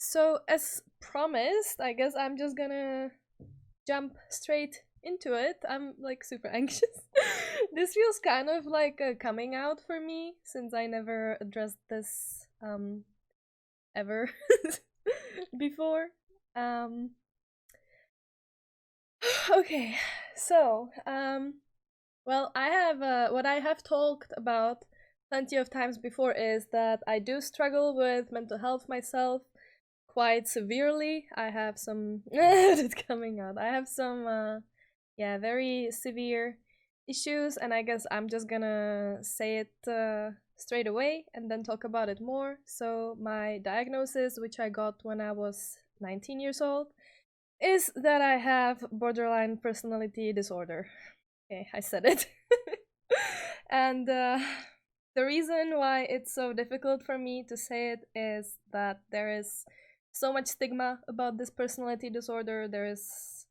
So as promised, I guess I'm just gonna jump straight into it. I'm like super anxious. This feels kind of like a coming out for me since I never addressed this ever before. Um okay. So, well, I have what I have talked about plenty of times before is that I do struggle with mental health myself quite severely. I have some it's coming out. I have some yeah, very severe issues, and I guess I'm just gonna say it straight away and then talk about it more. So my diagnosis, which I got when I was 19 years old, is that I have borderline personality disorder. Okay, I said it. And the reason why it's so difficult for me to say it is that there is so much stigma about this personality disorder. There is,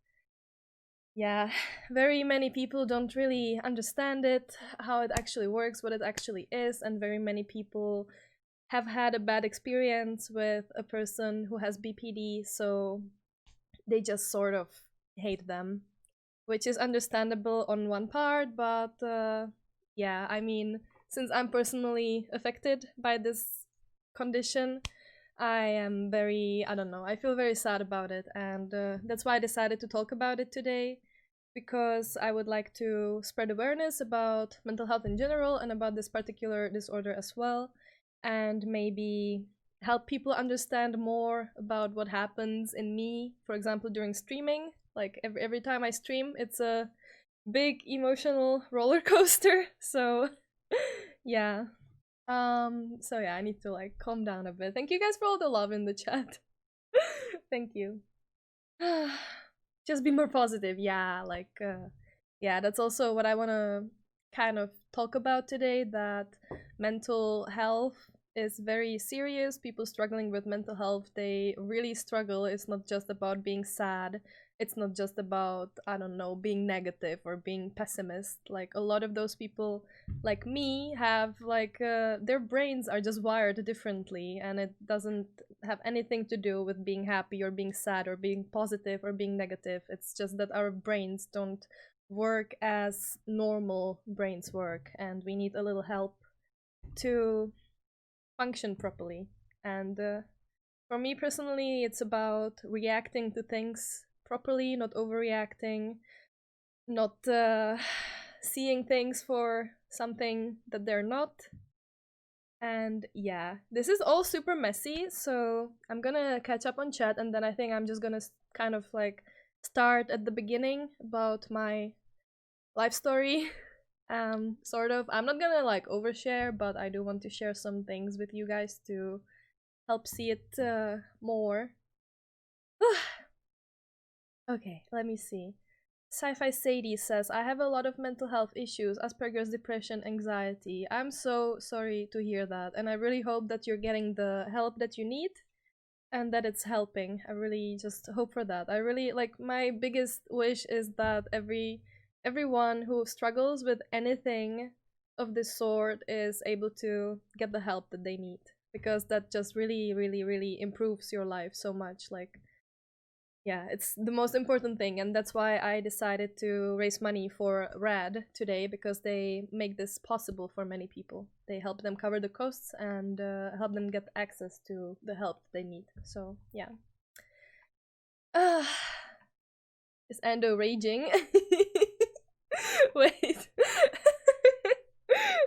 yeah, very many people don't really understand it, how it actually works, what it actually is, and very many people have had a bad experience with a person who has BPD, so they just sort of hate them, which is understandable on one part, but yeah, I mean, since I'm personally affected by this condition, I am very, I don't know, I feel very sad about it, and that's why I decided to talk about it today, because I would like to spread awareness about mental health in general and about this particular disorder as well, and maybe help people understand more about what happens in me, for example, during streaming. Like every time I stream, it's a big emotional roller coaster. So yeah. So yeah, I need to like calm down a bit. Thank you guys for all the love in the chat. Thank you. Just be more positive. Yeah, like yeah, that's also what I want to kind of talk about today, that mental health is very serious. People struggling with mental health, they really struggle. It's not just about being sad. It's not just about, I don't know, being negative or being pessimist. Like a lot of those people like me have like their brains are just wired differently, and it doesn't have anything to do with being happy or being sad or being positive or being negative. It's just that our brains don't work as normal brains work, and we need a little help to function properly. And for me personally, it's about reacting to things properly, not overreacting, not seeing things for something that they're not. And yeah, this is all super messy, so I'm gonna catch up on chat, and then I think I'm just gonna kind of like start at the beginning about my life story. Sort of. I'm not gonna like overshare, but I do want to share some things with you guys to help see it more. Okay, let me see. Sci-Fi Sadie says, I have a lot of mental health issues, Asperger's, depression, anxiety. I'm so sorry to hear that, and I really hope that you're getting the help that you need and that it's helping. I really just hope for that. I really like, my biggest wish is that everyone who struggles with anything of this sort is able to get the help that they need, because that just really improves your life so much. Like, yeah, it's the most important thing, and that's why I decided to raise money for RAD today, because they make this possible for many people. They help them cover the costs and help them get access to the help they need. So yeah. Is Ando raging? Wait.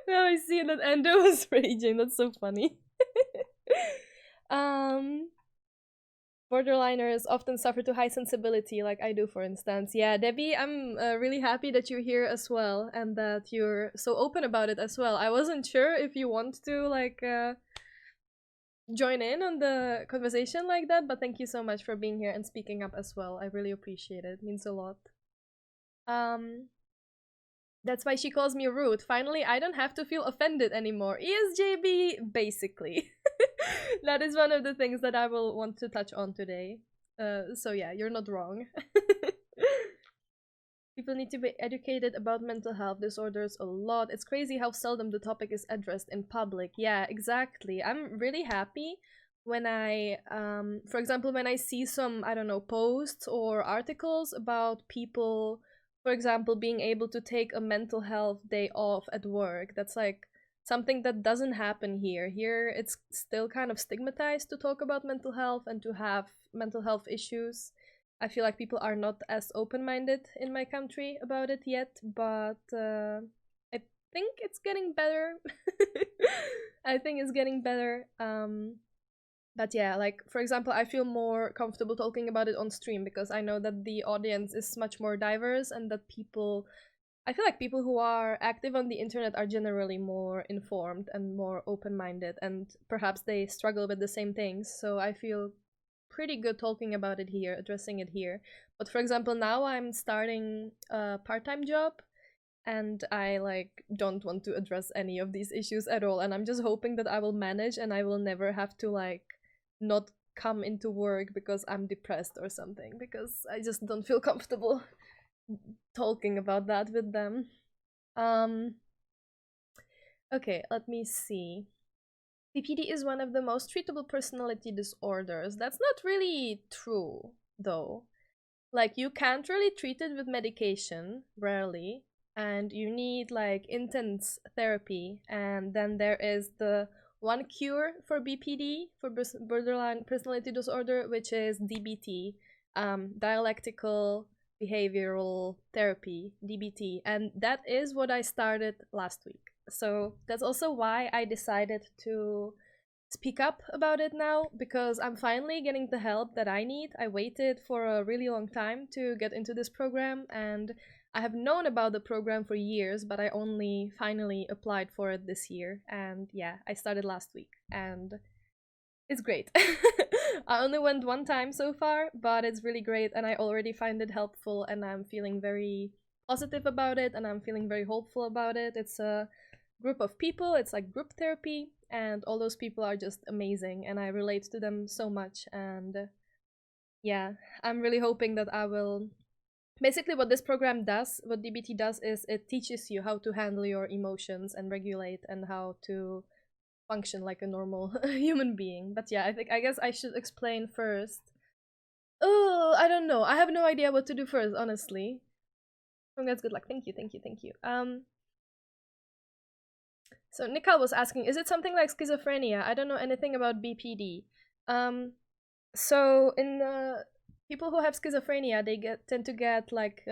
Now I see that Ando was raging. That's so funny. um Borderliners often suffer to high sensibility, like I do, for instance. Yeah, Debbie, I'm really happy that you're here as well, and that you're so open about it as well. I wasn't sure if you want to like join in on the conversation like that, but thank you so much for being here and speaking up as well. I really appreciate it. It means a lot. Um, that's why she calls me rude. Finally, I don't have to feel offended anymore. ESJB, basically. That is one of the things that I will want to touch on today. So yeah, you're not wrong. People need to be educated about mental health disorders a lot. It's crazy how seldom the topic is addressed in public. Yeah, exactly. I'm really happy when for example, when I see some, I don't know, posts or articles about people, for example, being able to take a mental health day off at work. That's like something that doesn't happen here. Here, it's still kind of stigmatized to talk about mental health and to have mental health issues. I feel like people are not as open-minded in my country about it yet, but I think it's getting better. I think it's getting better. But yeah, like for example, I feel more comfortable talking about it on stream because I know that the audience is much more diverse and that I feel like people who are active on the internet are generally more informed and more open-minded, and perhaps they struggle with the same things. So I feel pretty good talking about it here, addressing it here. But for example, now I'm starting a part-time job and I like don't want to address any of these issues at all, and I'm just hoping that I will manage and I will never have to like not come into work because I'm depressed or something, because I just don't feel comfortable talking about that with them. Um okay, let me see. BPD is one of the most treatable personality disorders. That's not really true, though. Like, you can't really treat it with medication, rarely, and you need, like, intense therapy. And then there is the one cure for BPD, for borderline personality disorder, which is DBT, dialectical behavioral therapy, DBT. And that is what I started last week. So that's also why I decided to speak up about it now, because I'm finally getting the help that I need. I waited for a really long time to get into this program, and I have known about the program for years, but I only finally applied for it this year. And yeah, I started last week, and it's great. I only went one time so far, but it's really great, and I already find it helpful, and I'm feeling very positive about it, and I'm feeling very hopeful about it. It's a group of people, it's like group therapy, and all those people are just amazing, and I relate to them so much. And yeah, I'm really hoping that I will. Basically, what this program does, what DBT does, is it teaches you how to handle your emotions and regulate, and how to function like a normal human being. But yeah, I guess I should explain first. Oh, I don't know. I have no idea what to do first, honestly. Congrats, good luck. Thank you, thank you, thank you. So Nikal was asking, is it something like schizophrenia? I don't know anything about BPD. So in people who have schizophrenia, they tend to get like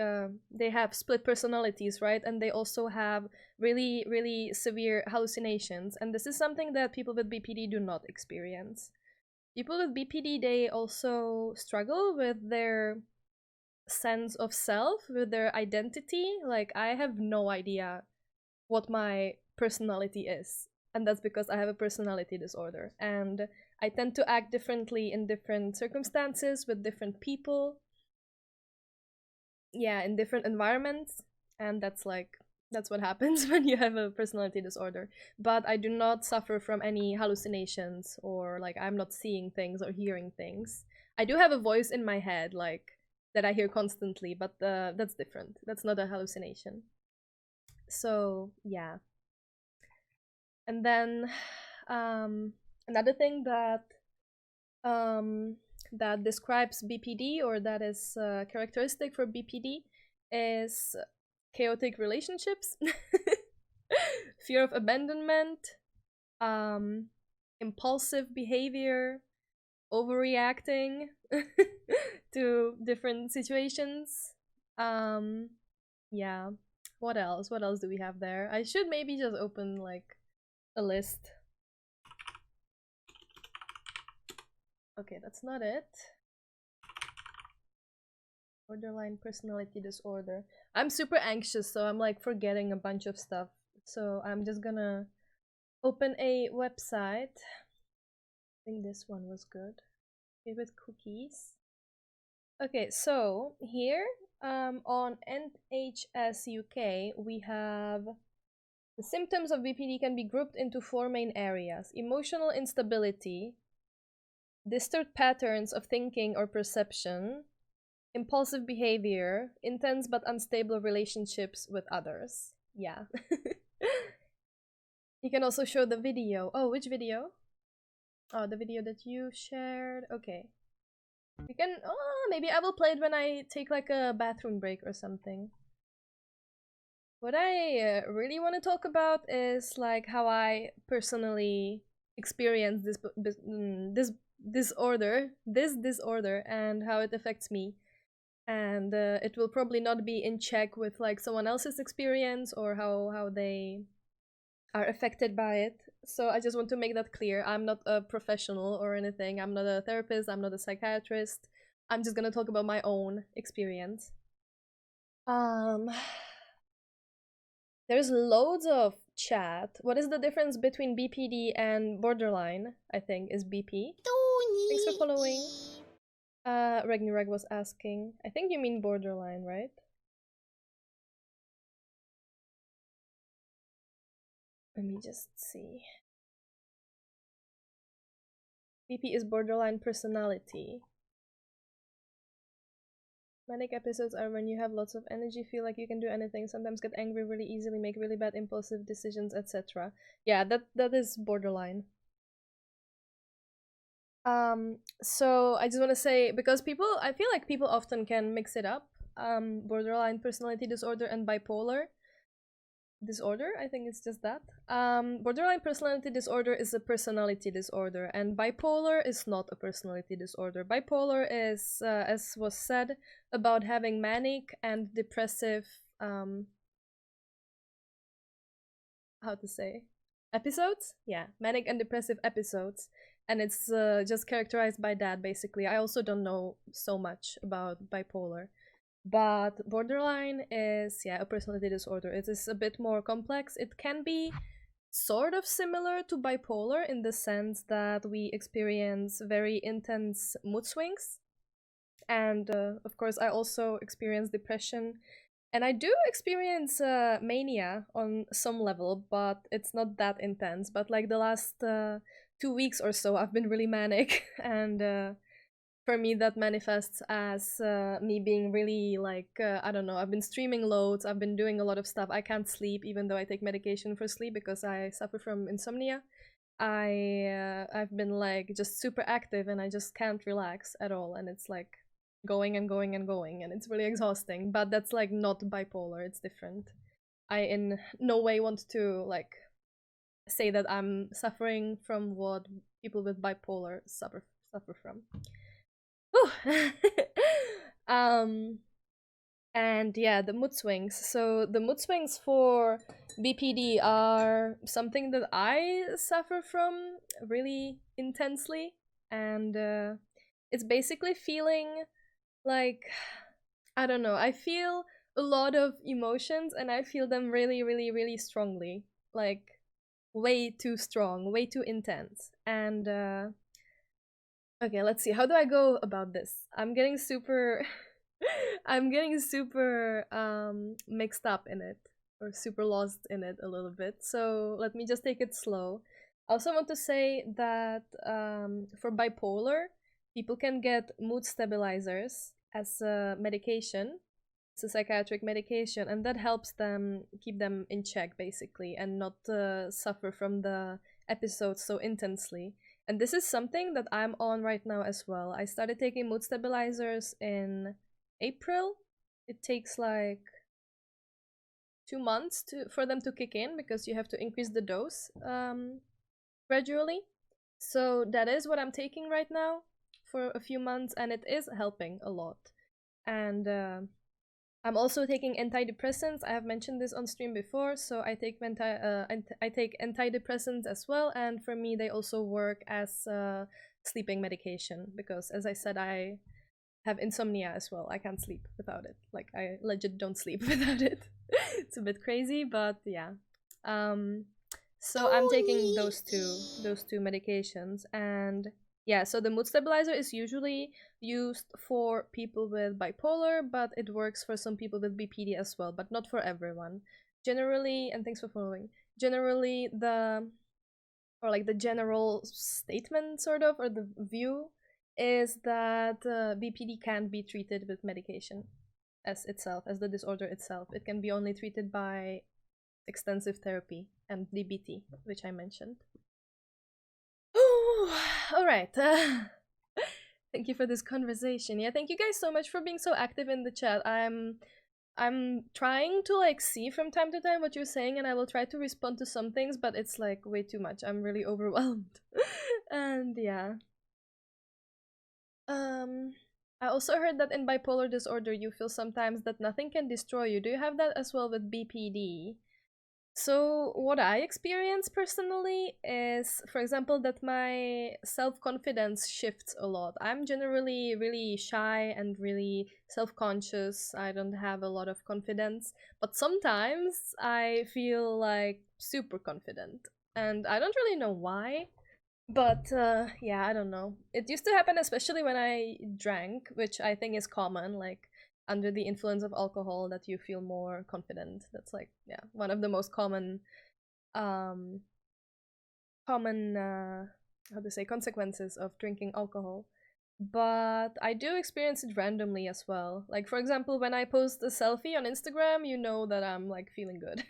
they have split personalities, right? And they also have really, really severe hallucinations. And this is something that people with BPD do not experience. People with BPD, they also struggle with their sense of self, with their identity. Like, I have no idea what my personality is, and that's because I have a personality disorder, and I tend to act differently in different circumstances with different people, yeah, in different environments. And that's what happens when you have a personality disorder. But I do not suffer from any hallucinations, or like I'm not seeing things or hearing things. I do have a voice in my head, like, that I hear constantly, but that's different. That's not a hallucination. So yeah. And then another thing that describes BPD, or that is characteristic for BPD, is chaotic relationships, fear of abandonment, impulsive behavior, overreacting to different situations. Yeah. What else? What else do we have there? I should maybe just open like a list. Okay, that's not it. Borderline personality disorder. I'm super anxious, so I'm like forgetting a bunch of stuff. So I'm just gonna open a website. I think this one was good. Okay, with cookies. Okay, so here on NHS UK, we have the symptoms of BPD can be grouped into four main areas: emotional instability, disturbed patterns of thinking or perception, Impulsive behavior, intense but unstable relationships with others. Yeah. You can also show the video. Oh, which video? Oh, the video that you shared. Okay. You can. Oh, maybe I will play it when I take like a bathroom break or something. What I really want to talk about is like how I personally experience this disorder, and how it affects me. And it will probably not be in check with like someone else's experience or how they are affected by it. So I just want to make that clear. I'm not a professional or anything. I'm not a therapist. I'm not a psychiatrist. I'm just gonna talk about my own experience. Um, there's loads of chat. What is the difference between BPD and borderline? I think is BP. Thanks for following. Ragnarok was asking. I think you mean borderline, right? Let me just see. BP is borderline personality. Manic episodes are when you have lots of energy, feel like you can do anything, sometimes get angry really easily, make really bad impulsive decisions, etc. Yeah, that is borderline. So I just want to say, because I feel like people often can mix it up, borderline personality disorder and bipolar disorder. I think it's just that. Borderline personality disorder is a personality disorder, and bipolar is not a personality disorder. Bipolar is, as was said, about having manic and depressive, how to say, episodes? Yeah, manic and depressive episodes. And it's just characterized by that, basically. I also don't know so much about bipolar. But borderline is, yeah, a personality disorder. It is a bit more complex. It can be sort of similar to bipolar in the sense that we experience very intense mood swings. And of course, I also experience depression. And I do experience mania on some level, but it's not that intense. But like the last 2 weeks or so, I've been really manic. And for me that manifests as me being really like I don't know, I've been streaming loads, I've been doing a lot of stuff, I can't sleep even though I take medication for sleep because I suffer from insomnia. I've been like just super active and I just can't relax at all, and it's like going and going and going, and it's really exhausting. But that's like not bipolar, it's different. I in no way want to like say that I'm suffering from what people with bipolar suffer from. um and yeah, the mood swings. So the mood swings for BPD are something that I suffer from really intensely, and it's basically feeling like, I don't know, I feel a lot of emotions and I feel them really really really strongly, like way too strong, way too intense. And okay, let's see. How do I go about this? I'm getting super I'm getting super mixed up in it, or super lost in it a little bit. So let me just take it slow. I also want to say that for bipolar, people can get mood stabilizers as a medication. It's a psychiatric medication, and that helps them keep them in check, basically, and not suffer from the episodes so intensely. And this is something that I'm on right now as well. I started taking mood stabilizers in April. It takes like 2 months for them to kick in because you have to increase the dose gradually. So that is what I'm taking right now for a few months, and it is helping a lot. And I'm also taking antidepressants. I have mentioned this on stream before, so I take antidepressants as well, and for me they also work as sleeping medication because, as I said, I have insomnia as well. I can't sleep without it. Like, I legit don't sleep without it. It's a bit crazy, but yeah. So I'm taking those two medications, and yeah, so the mood stabilizer is usually used for people with bipolar, but it works for some people with BPD as well, but not for everyone. Generally, and thanks for following, generally the general statement sort of, or the view is that BPD can't be treated with medication as itself, as the disorder itself. It can be only treated by extensive therapy and DBT, which I mentioned. All right. Thank you for this conversation. Yeah, thank you guys so much for being so active in the chat. I'm trying to like see from time to time what you're saying, and I will try to respond to some things, but it's like way too much. I'm really overwhelmed. And yeah. I also heard that in bipolar disorder you feel sometimes that nothing can destroy you. Do you have that as well with BPD? So what I experience personally is, for example, that my self-confidence shifts a lot. I'm generally really shy and really self-conscious. I don't have a lot of confidence, but sometimes I feel like super confident. And I don't really know why, but yeah, I don't know. It used to happen especially when I drank, which I think is common, like under the influence of alcohol that you feel more confident. That's like, yeah, one of the most common um how to say, consequences of drinking alcohol. But I do experience it randomly as well. Like for example, when I post a selfie on Instagram, you know that I'm like feeling good.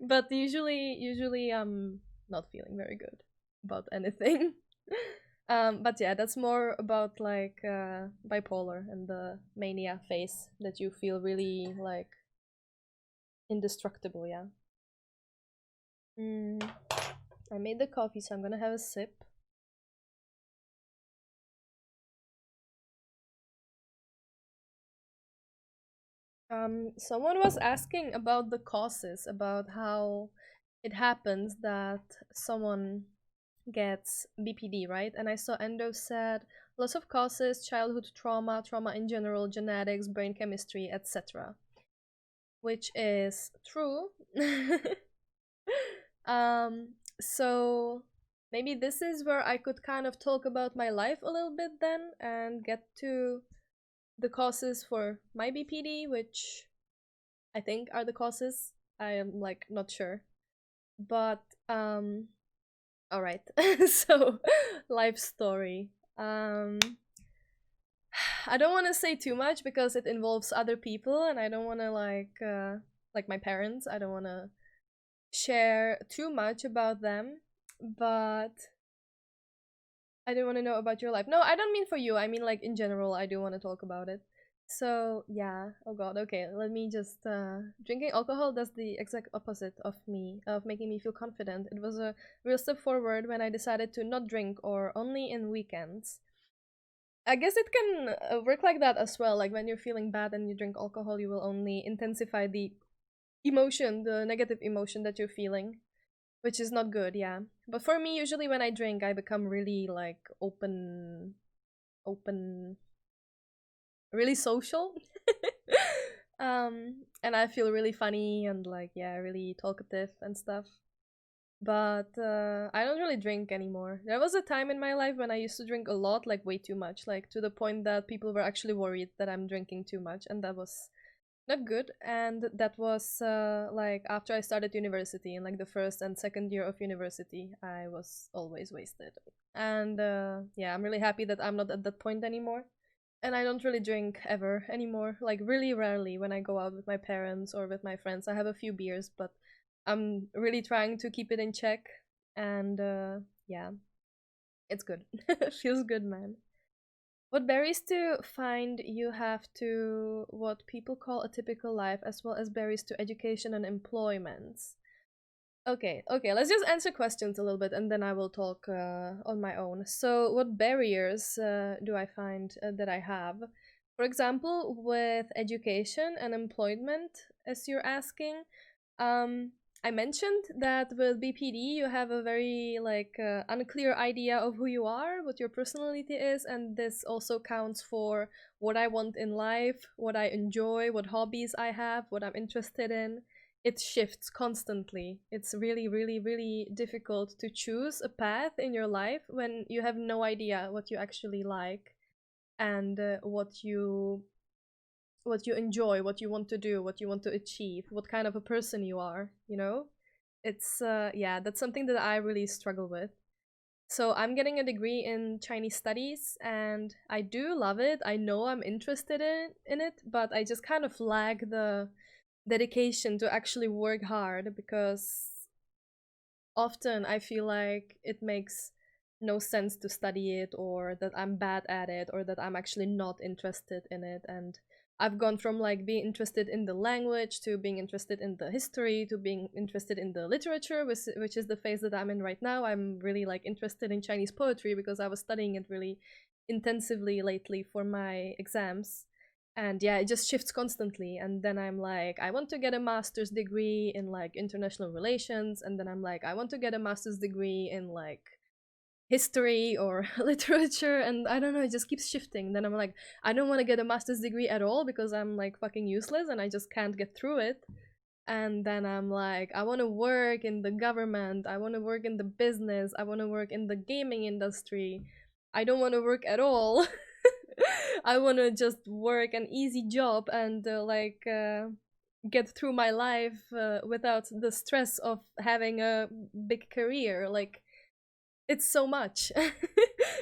But usually I'm not feeling very good about anything. But yeah, that's more about like bipolar and the mania phase that you feel really like indestructible. Yeah. I made the coffee, so I'm gonna have a sip. Someone was asking about the causes, about how it happens that someone gets BPD, right? And I saw Endo said lots of causes, childhood trauma, trauma in general, genetics, brain chemistry, etc. Which is true. So maybe this is where I could kind of talk about my life a little bit then and get to the causes for my BPD, which I think are the causes. I am like not sure. But all right. So life story. I don't want to say too much because it involves other people and I don't want to like my parents. I don't want to share too much about them, but I don't want to know about your life. No, I don't mean for you. I mean like in general, I do want to talk about it. So yeah, oh god, okay, let me just drinking alcohol does the exact opposite of me, of making me feel confident. It was a real step forward when I decided to not drink or only in weekends. I guess it can work like that as well. Like when you're feeling bad and you drink alcohol, you will only intensify the emotion, the negative emotion that you're feeling, which is not good, yeah. But for me, usually when I drink, I become really like open, really social. And I feel really funny and like, yeah, really talkative and stuff. But I don't really drink anymore. There was a time in my life when I used to drink a lot, like way too much, like to the point that people were actually worried that I'm drinking too much, and that was not good. And that was like after I started university, in like the first and second year of university, I was always wasted. And yeah, I'm really happy that I'm not at that point anymore. And I don't really drink ever anymore, like really rarely when I go out with my parents or with my friends. I have a few beers, but I'm really trying to keep it in check. And yeah, it's good. Feels good, man. What berries to find, you have to what people call a typical life, as well as berries to education and employment. Okay, let's just answer questions a little bit and then I will talk on my own. So, what barriers do I find that I have? For example, with education and employment, as you're asking, um, I mentioned that with BPD you have a very like unclear idea of who you are, what your personality is, and this also counts for what I want in life, what I enjoy, what hobbies I have, what I'm interested in. It shifts constantly. It's really, really, really difficult to choose a path in your life when you have no idea what you actually like and what you enjoy, what you want to do, what you want to achieve, what kind of a person you are, you know? It's yeah, that's something that I really struggle with. So I'm getting a degree in Chinese studies, and I do love it. I know I'm interested in it, but I just kind of lack the dedication to actually work hard, because often I feel like it makes no sense to study it, or that I'm bad at it, or that I'm actually not interested in it. And I've gone from like being interested in the language to being interested in the history to being interested in the literature, which is the phase that I'm in right now. I'm really like interested in Chinese poetry because I was studying it really intensively lately for my exams. And yeah, it just shifts constantly. And then I'm like, I want to get a master's degree in like international relations, and then I'm like, I want to get a master's degree in like history or literature, and I don't know, it just keeps shifting. Then I'm like, I don't want to get a master's degree at all because I'm like fucking useless and I just can't get through it. And then I'm like, I want to work in the government, I want to work in the business, I want to work in the gaming industry. I don't want to work at all. I want to just work an easy job and get through my life without the stress of having a big career. Like, it's so much.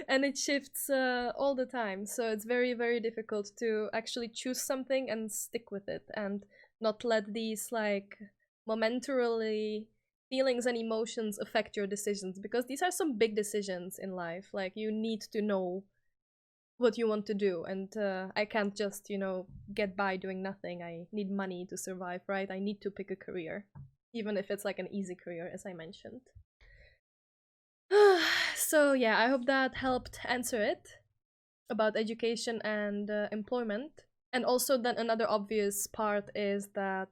And it shifts all the time, so it's very, very difficult to actually choose something and stick with it, and not let these like momentarily feelings and emotions affect your decisions, because these are some big decisions in life. Like, you need to know what you want to do, and I can't just, you know, get by doing nothing. I need money to survive, right? I need to pick a career, even if it's like an easy career, as I mentioned. So yeah, I hope that helped answer it about education and employment. And also, then another obvious part is that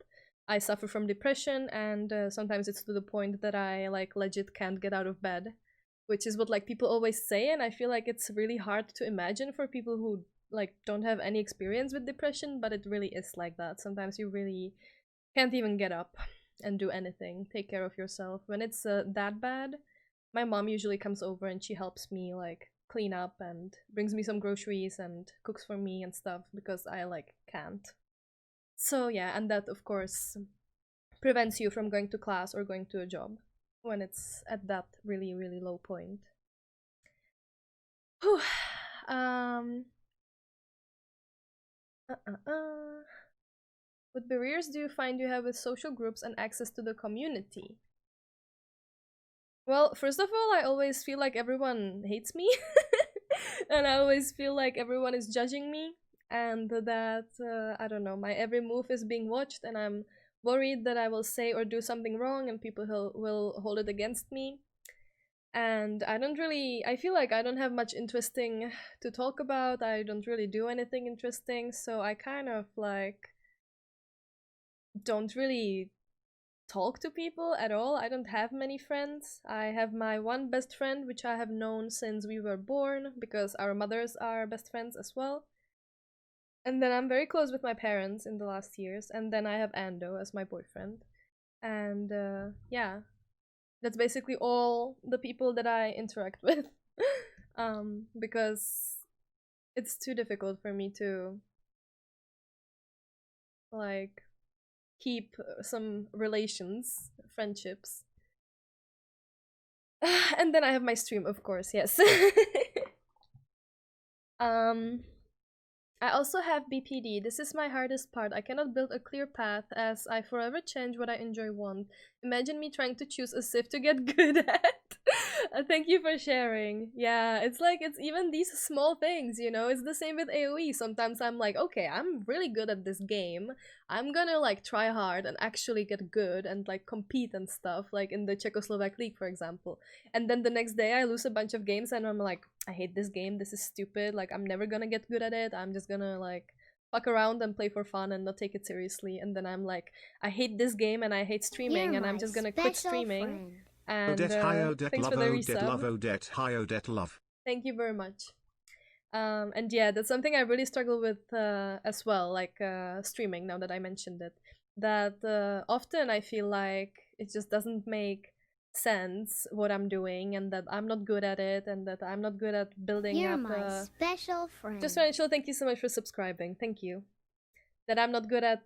I suffer from depression, and sometimes it's to the point that I like legit can't get out of bed, which is what like people always say. And I feel like it's really hard to imagine for people who like don't have any experience with depression, but it really is like that. Sometimes you really can't even get up and do anything, take care of yourself. When it's that bad, my mom usually comes over and she helps me like clean up and brings me some groceries and cooks for me and stuff, because I like can't. So yeah, and that of course prevents you from going to class or going to a job when it's at that really, really low point. Whew. um what barriers do you find you have with social groups and access to the community? Well, first of all, I always feel like everyone hates me. And I always feel like everyone is judging me, and that, I don't know, my every move is being watched, and I'm worried that I will say or do something wrong and people will hold it against me. And I feel like I don't have much interesting to talk about. I don't really do anything interesting, so I kind of like don't really talk to people at all. I don't have many friends. I have my one best friend, which I have known since we were born, because our mothers are best friends as well. And then I'm very close with my parents in the last years, and then I have Ando as my boyfriend. And yeah, that's basically all the people that I interact with. Because it's too difficult for me to like keep some relations, friendships. And then I have my stream, of course, yes. um I also have BPD. This is my hardest part. I cannot build a clear path as I forever change what I enjoy want. Imagine me trying to choose a civ to get good at. Thank you for sharing. Yeah, it's like, it's even these small things, you know? It's the same with AoE. Sometimes I'm like, okay, I'm really good at this game. I'm gonna like try hard and actually get good and like compete and stuff, like in the Czechoslovak League, for example. And then the next day I lose a bunch of games and I'm like, I hate this game, this is stupid, like I'm never gonna get good at it, I'm just gonna like fuck around and play for fun and not take it seriously. And then I'm like, I hate this game and I hate streaming. You're and I'm just gonna quit streaming. friend. And thanks for the resub. Thank you very much. And yeah, that's something I really struggle with as well, like streaming, now that I mentioned it. That often I feel like it just doesn't make sense what I'm doing, and that I'm not good at it, and that I'm not good at building You're up. my special friend. Just Rachel, thank you so much for subscribing. Thank you. That I'm not good at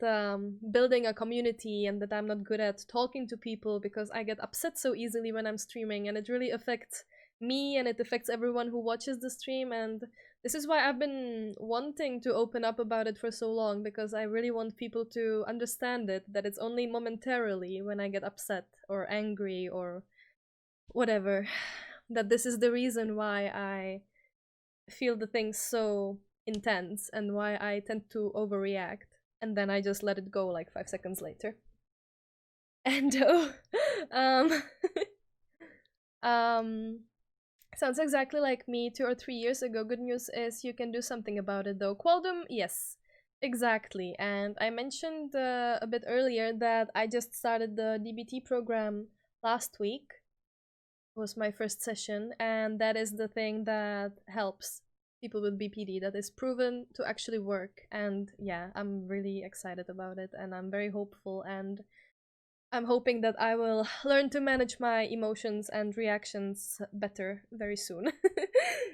building a community, and that I'm not good at talking to people, because I get upset so easily when I'm streaming, and it really affects me and it affects everyone who watches the stream, and this is why I've been wanting to open up about it for so long, because I really want people to understand it, that it's only momentarily when I get upset or angry or whatever, that this is the reason why I feel the things so intense and why I tend to overreact, and then I just let it go like 5 seconds later. And um sounds exactly like me 2 or 3 years ago. Good news is you can do something about it though. Qualdum, yes, exactly. And I mentioned a bit earlier that I just started the DBT program last week. It was my first session, and that is the thing that helps people with BPD, that is proven to actually work. And yeah, I'm really excited about it, and I'm very hopeful, and I'm hoping that I will learn to manage my emotions and reactions better very soon.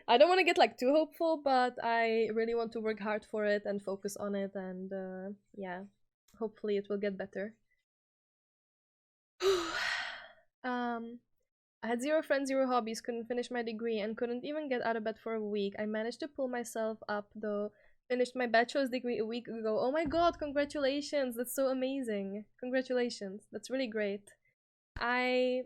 I don't want to get like too hopeful, but I really want to work hard for it and focus on it, and yeah, hopefully it will get better. I had 0 friends, 0 hobbies, couldn't finish my degree, and couldn't even get out of bed for a week. I managed to pull myself up though. Finished my bachelor's degree a week ago. Oh my god, congratulations! That's so amazing. Congratulations. That's really great. I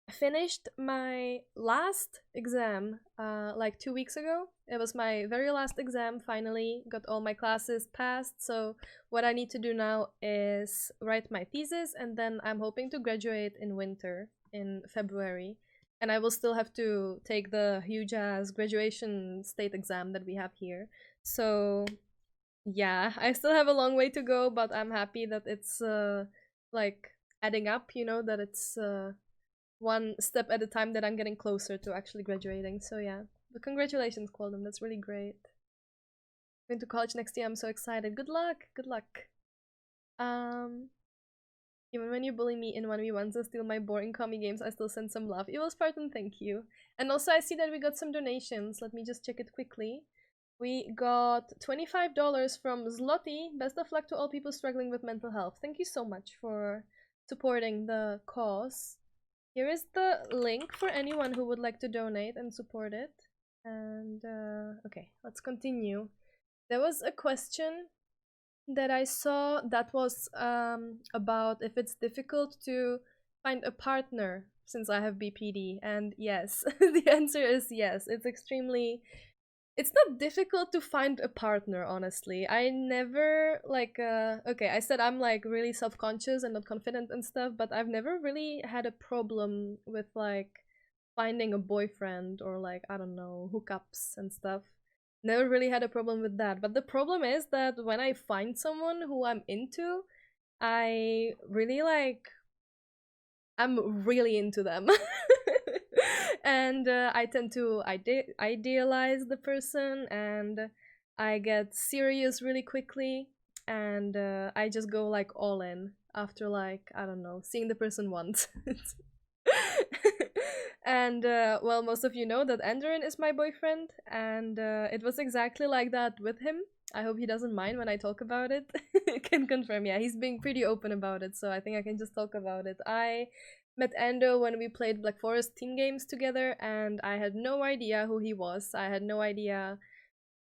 finished my last exam like 2 weeks ago. It was my very last exam, finally. Got all my classes passed. So what I need to do now is write my thesis, and then I'm hoping to graduate in winter, in February. And I will still have to take the huge ass graduation state exam that we have here. So yeah, I still have a long way to go, but I'm happy that it's like adding up, you know, that it's one step at a time that I'm getting closer to actually graduating. So yeah, but congratulations, Qualden. That's really great. Going to college next year. I'm so excited. Good luck. Good luck. Even when you bully me in 1v1s and steal my boring commie games, I still send some love. Evil Spartan, thank you. And also I see that we got some donations. Let me just check it quickly. We got $25 from Zloty. Best of luck to all people struggling with mental health. Thank you so much for supporting the cause. Here is the link for anyone who would like to donate and support it. And okay, let's continue. There was a question that I saw that was about if it's difficult to find a partner since I have BPD, and yes, the answer is yes. It's not difficult to find a partner, honestly. I never like okay, I said I'm like really self-conscious and not confident and stuff, but I've never really had a problem with like finding a boyfriend or like, I don't know, hookups and stuff. Never really had a problem with that. But the problem is that when I find someone who I'm into, I really like, I'm really into them. And I tend to idealize the person, and I get serious really quickly, and I just go like all in after like, I don't know, seeing the person once. And well, most of you know that Andrew is my boyfriend, and it was exactly like that with him. I hope he doesn't mind when I talk about it. Can confirm, yeah, he's being pretty open about it, so I think I can just talk about it. I met Ando when we played Black Forest team games together, and I had no idea who he was. I had no idea,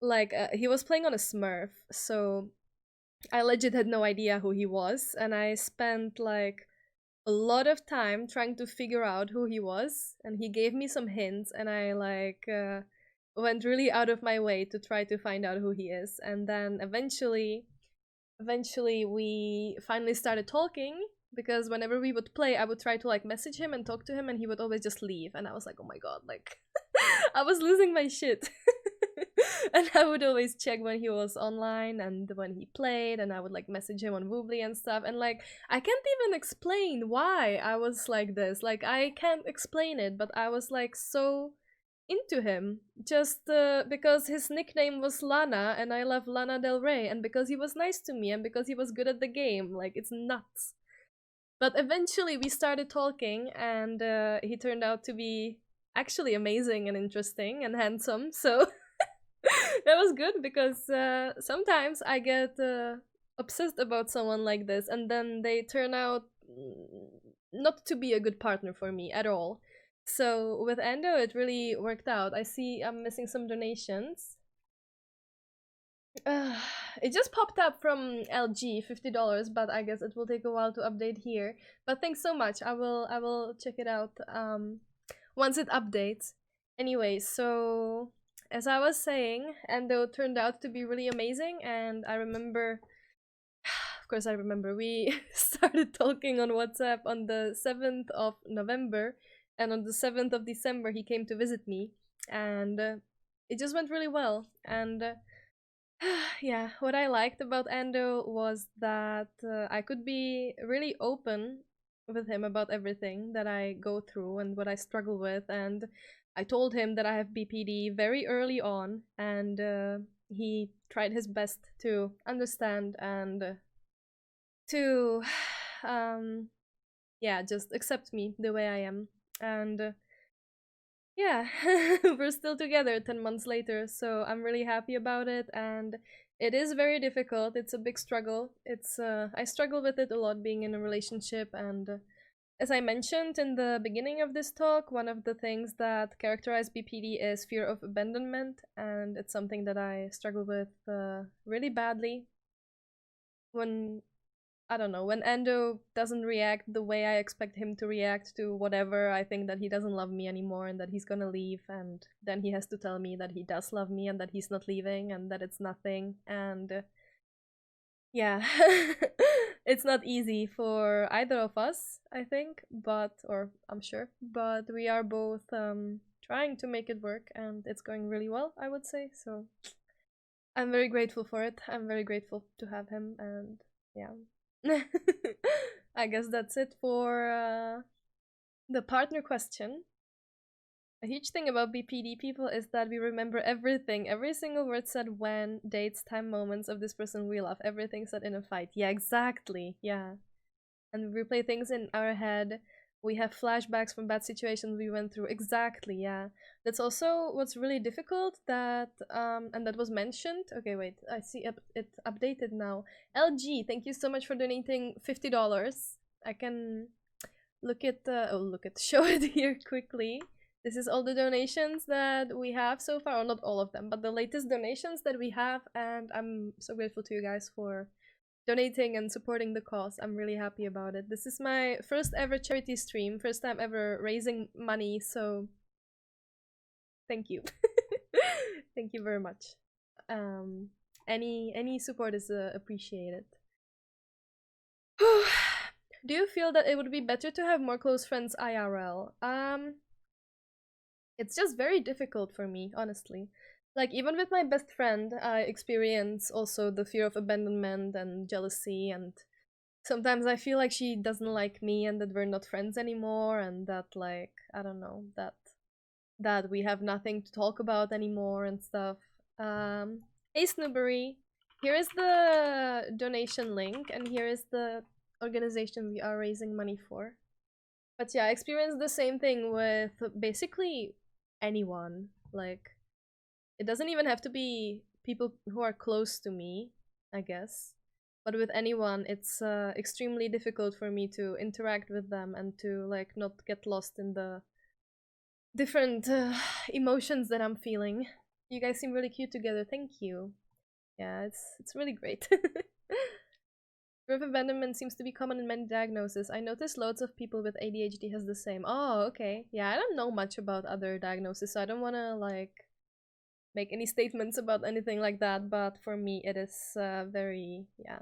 like, he was playing on a Smurf, so I legit had no idea who he was, and I spent like a lot of time trying to figure out who he was, and he gave me some hints, and I like went really out of my way to try to find out who he is. And then eventually we finally started talking, because whenever we would play, I would try to like message him and talk to him, and he would always just leave, and I was like, oh my god, like I was losing my shit. And I would always check when he was online and when he played, and I would like message him on Woobly and stuff, and like I can't even explain why I was like this. Like I can't explain it, but I was like so into him just because his nickname was Lana, and I love Lana Del Rey, and because he was nice to me, and because he was good at the game. Like it's nuts. But eventually we started talking, and he turned out to be actually amazing and interesting and handsome, so that was good, because sometimes I get obsessed about someone like this, and then they turn out not to be a good partner for me at all. So with Endo, it really worked out. I see I'm missing some donations. It just popped up from LG, $50, but I guess it will take a while to update here. But thanks so much. I will check it out once it updates. Anyway, so as I was saying, Endo turned out to be really amazing, and I remember, of course I remember, we started talking on WhatsApp on the 7th of November, and on the 7th of December he came to visit me, and it just went really well. And yeah, what I liked about Endo was that I could be really open with him about everything that I go through and what I struggle with. And I told him that I have BPD very early on, and he tried his best to understand and to, yeah, just accept me the way I am. And yeah, we're still together 10 months later, so I'm really happy about it. And it is very difficult. It's a big struggle. It's I struggle with it a lot being in a relationship, and as I mentioned in the beginning of this talk, one of the things that characterize BPD is fear of abandonment, and it's something that I struggle with really badly. When I don't know, when Endo doesn't react the way I expect him to react to whatever, I think that he doesn't love me anymore and that he's gonna leave, and then he has to tell me that he does love me and that he's not leaving and that it's nothing. And yeah, it's not easy for either of us, I think, or I'm sure, but we are both trying to make it work, and it's going really well, I would say. So I'm very grateful for it. I'm very grateful to have him, and yeah. I guess that's it for the partner question. A huge thing about BPD people is that we remember everything, every single word said, when, dates, time, moments of this person we love, everything said in a fight. Yeah, exactly. Yeah. And we replay things in our head. We have flashbacks from bad situations we went through. Exactly, yeah. That's also what's really difficult, that and that was mentioned. Okay, wait, I see it updated now. LG, thank you so much for donating $50. I can show it here quickly. This is all the donations that we have so far, or not all of them, but the latest donations that we have, and I'm so grateful to you guys for donating and supporting the cause. I'm really happy about it. This is my first ever charity stream, first time ever raising money, so thank you. Thank you very much. Any support is appreciated. Do you feel that it would be better to have more close friends IRL? It's just very difficult for me, honestly. Like, even with my best friend, I experience also the fear of abandonment and jealousy, and sometimes I feel like she doesn't like me and that we're not friends anymore, and that, like, I don't know, that we have nothing to talk about anymore and stuff. Hey Snoobery, here is the donation link, and here is the organization we are raising money for. But yeah, I experienced the same thing with basically anyone. Like, it doesn't even have to be people who are close to me, I guess. But with anyone, it's extremely difficult for me to interact with them and to, like, not get lost in the different emotions that I'm feeling. You guys seem really cute together. Thank you. Yeah, it's really great. Fear of abandonment seems to be common in many diagnoses. I notice loads of people with ADHD has the same. Oh, okay. Yeah, I don't know much about other diagnoses, so I don't want to, like, make any statements about anything like that, but for me it is very, yeah.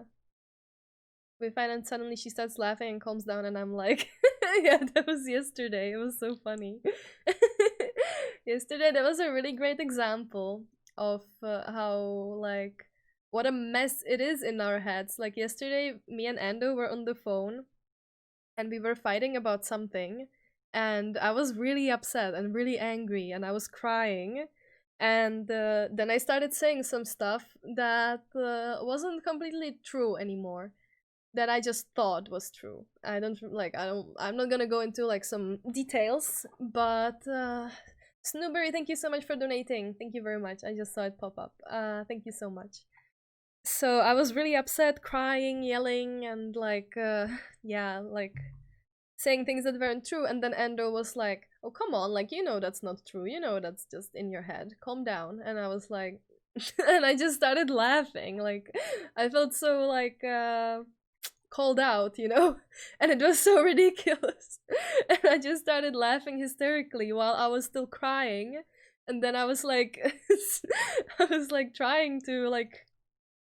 We find and suddenly she starts laughing and calms down, and I'm like, yeah, that was yesterday. It was so funny. Yesterday, that was a really great example of how, like, what a mess it is in our heads. Like, yesterday, me and Ando were on the phone, and we were fighting about something, and I was really upset and really angry, and I was crying. And then I started saying some stuff that wasn't completely true anymore, that I just thought was true. I'm not gonna go into, like, some details, but Snooberry, thank you so much for donating. Thank you very much. I just saw it pop up. Thank you so much. So I was really upset, crying, yelling, and, like, yeah, like, saying things that weren't true, and then Endo was like, oh, come on, like, you know that's not true, you know that's just in your head, calm down. And I was like, and I just started laughing, like, I felt so, like, called out, you know? And it was so ridiculous. And I just started laughing hysterically while I was still crying. And then I was like, I was like trying to, like,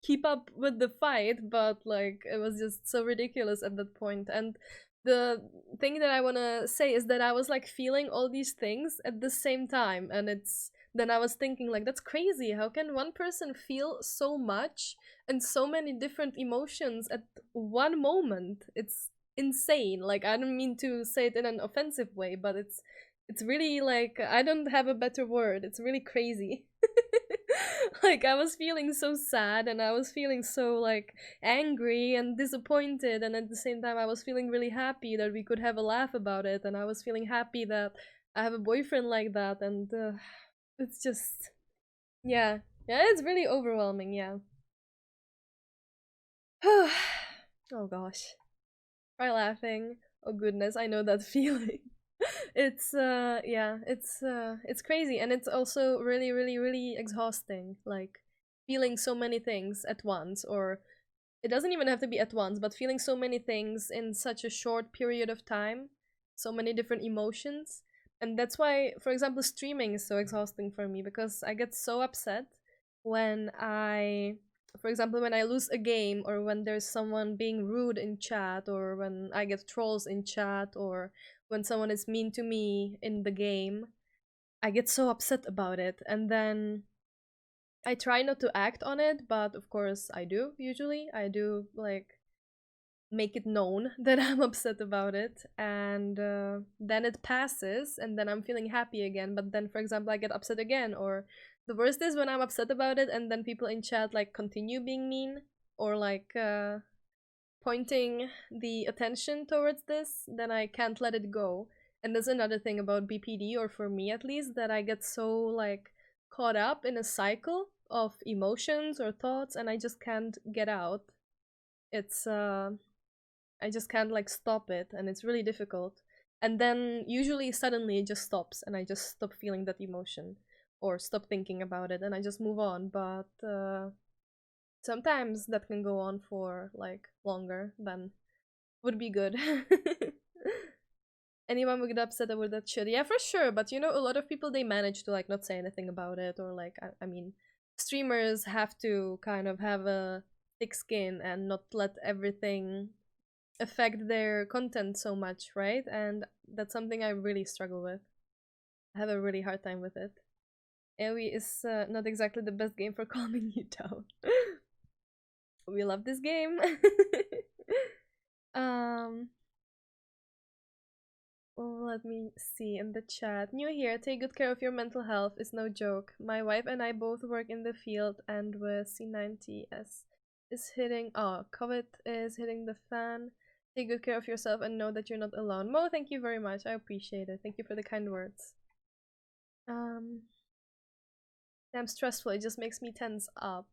keep up with the fight, but like it was just so ridiculous at that point. And the thing that I want to say is that I was like feeling all these things at the same time, and it's then I was thinking like, that's crazy, how can one person feel so much and so many different emotions at one moment? It's insane. Like, I don't mean to say it in an offensive way, but it's really, like, I don't have a better word, it's really crazy. Like, I was feeling so sad, and I was feeling so, like, angry and disappointed, and at the same time I was feeling really happy that we could have a laugh about it, and I was feeling happy that I have a boyfriend like that. And it's just, yeah, it's really overwhelming. Yeah. Oh gosh, try laughing. Oh goodness, I know that feeling. It's yeah, it's crazy, and it's also really, really, really exhausting, like feeling so many things at once. Or it doesn't even have to be at once, but feeling so many things in such a short period of time, so many different emotions. And that's why, for example, streaming is so exhausting for me, because I get so upset when I, for example, when I lose a game, or when there's someone being rude in chat, or when I get trolls in chat, or when someone is mean to me in the game. I get so upset about it, and then I try not to act on it, but of course I do. Usually I do, like, make it known that I'm upset about it, and then it passes, and then I'm feeling happy again. But then, for example, I get upset again, or the worst is when I'm upset about it and then people in chat, like, continue being mean, or like pointing the attention towards this, then I can't let it go. And there's another thing about BPD, or for me at least, that I get so, like, caught up in a cycle of emotions or thoughts, and I just can't get out. It's I just can't, like, stop it, and it's really difficult. And then usually suddenly it just stops, and I just stop feeling that emotion, or stop thinking about it, and I just move on. But sometimes that can go on for, like, longer than would be good. Anyone would get upset over that shit. Yeah, for sure. But you know, a lot of people, they manage to, like, not say anything about it, or like, I mean, streamers have to kind of have a thick skin and not let everything affect their content so much, right? And that's something I really struggle with. I have a really hard time with it. AoE is not exactly the best game for calming you down. We love this game. um Let me see in the chat. New here, take good care of your mental health is no joke. My wife and I both work in the field, and with C90S is hitting, oh, COVID is hitting the fan. Take good care of yourself and know that you're not alone. Mo, thank you very much. I appreciate it. Thank you for the kind words. Damn stressful. It just makes me tense up.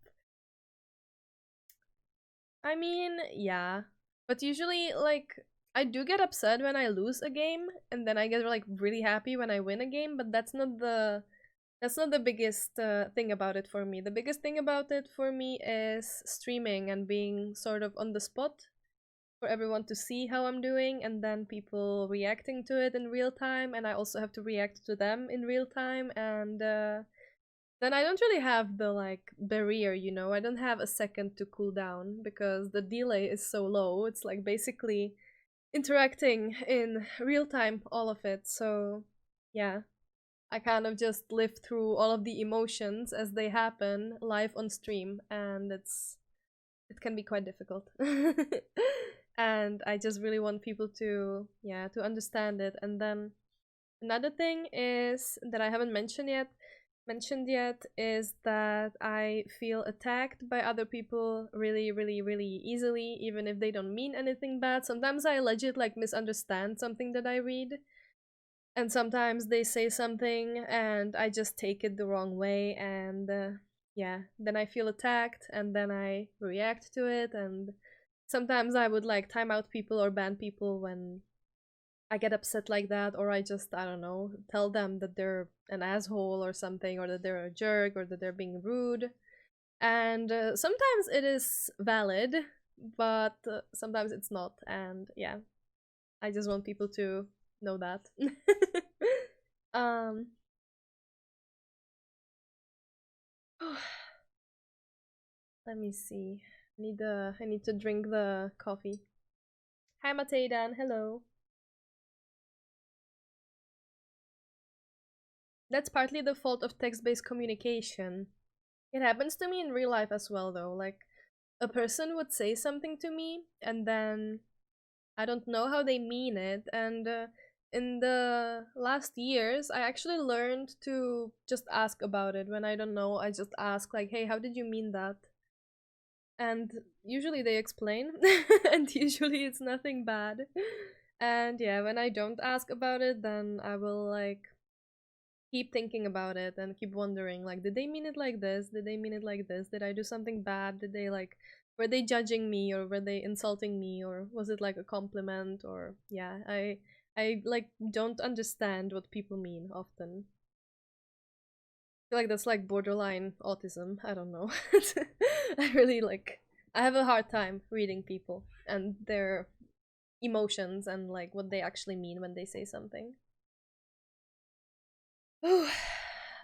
I mean, yeah. But usually, like, I do get upset when I lose a game, and then I get, like, really happy when I win a game, but that's not the biggest thing about it for me. The biggest thing about it for me is streaming and being sort of on the spot for everyone to see how I'm doing, and then people reacting to it in real time, and I also have to react to them in real time. And then I don't really have the, like, barrier, you know? I don't have a second to cool down because the delay is so low. It's like basically interacting in real time, all of it. So yeah, I kind of just live through all of the emotions as they happen live on stream, and it can be quite difficult. And I just really want people to, yeah, to understand it. And then another thing is that I haven't mentioned yet is that I feel attacked by other people really, really, really easily, even if they don't mean anything bad. Sometimes I legit, like, misunderstand something that I read, and sometimes they say something and I just take it the wrong way, and yeah, then I feel attacked, and then I react to it. And sometimes I would, like, time out people or ban people when I get upset like that, or I just, I don't know, tell them that they're an asshole or something, or that they're a jerk, or that they're being rude. And sometimes it is valid, but sometimes it's not. And yeah, I just want people to know that. um, let me see. I need to drink the coffee. Hi, Mateidan. Hello. That's partly the fault of text-based communication. It happens to me in real life as well, though. Like, a person would say something to me, and then I don't know how they mean it. And in the last years, I actually learned to just ask about it. When I don't know, I just ask, like, hey, how did you mean that? And usually they explain, and usually it's nothing bad. And yeah, when I don't ask about it, then I will, like, keep thinking about it and keep wondering, like, did they mean it like this? Did they mean it like this? Did I do something bad? Did they, like, were they judging me, or were they insulting me, or was it like a compliment? Or yeah, I like don't understand what people mean often. I feel like that's like borderline autism. I don't know. I really like, I have a hard time reading people and their emotions and like what they actually mean when they say something.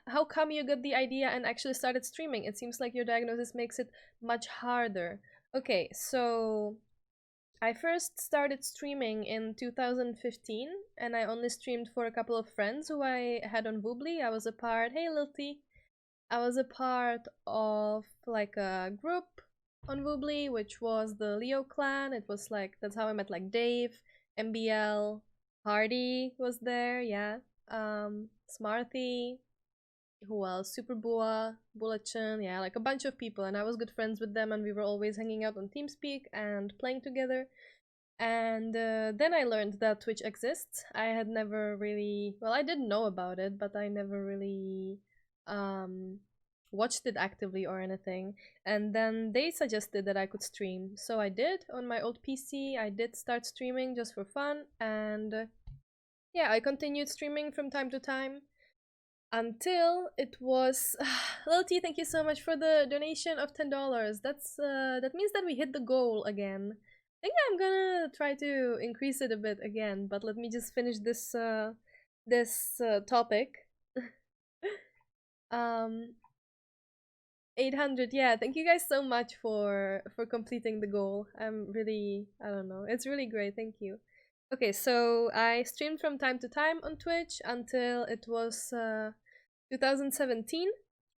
How come you got the idea and actually started streaming? It seems like your diagnosis makes it much harder. Okay, so I first started streaming in 2015, and I only streamed for a couple of friends who I had on Woobly. I was a part, hey Lilty, I was a part of like a group on Woobly, which was the Leo clan. It was like, that's how I met like Dave, MBL, Hardy was there, yeah. Smarthy, who else? Super Bua, Bulachan, yeah, like a bunch of people, and I was good friends with them, and we were always hanging out on TeamSpeak and playing together. And then I learned that Twitch exists. I had never really, well, I didn't know about it, but I never really um, watched it actively or anything. And then they suggested that I could stream, so I did on my old PC. I did start streaming just for fun, and yeah, I continued streaming from time to time until it was Lil T, thank you so much for the donation of $10. That means that we hit the goal again. I think I'm gonna try to increase it a bit again, but let me just finish this topic. um 800, yeah, thank you guys so much for completing the goal. I'm really, I don't know, it's really great, thank you. Okay, so I streamed from time to time on Twitch until it was 2017,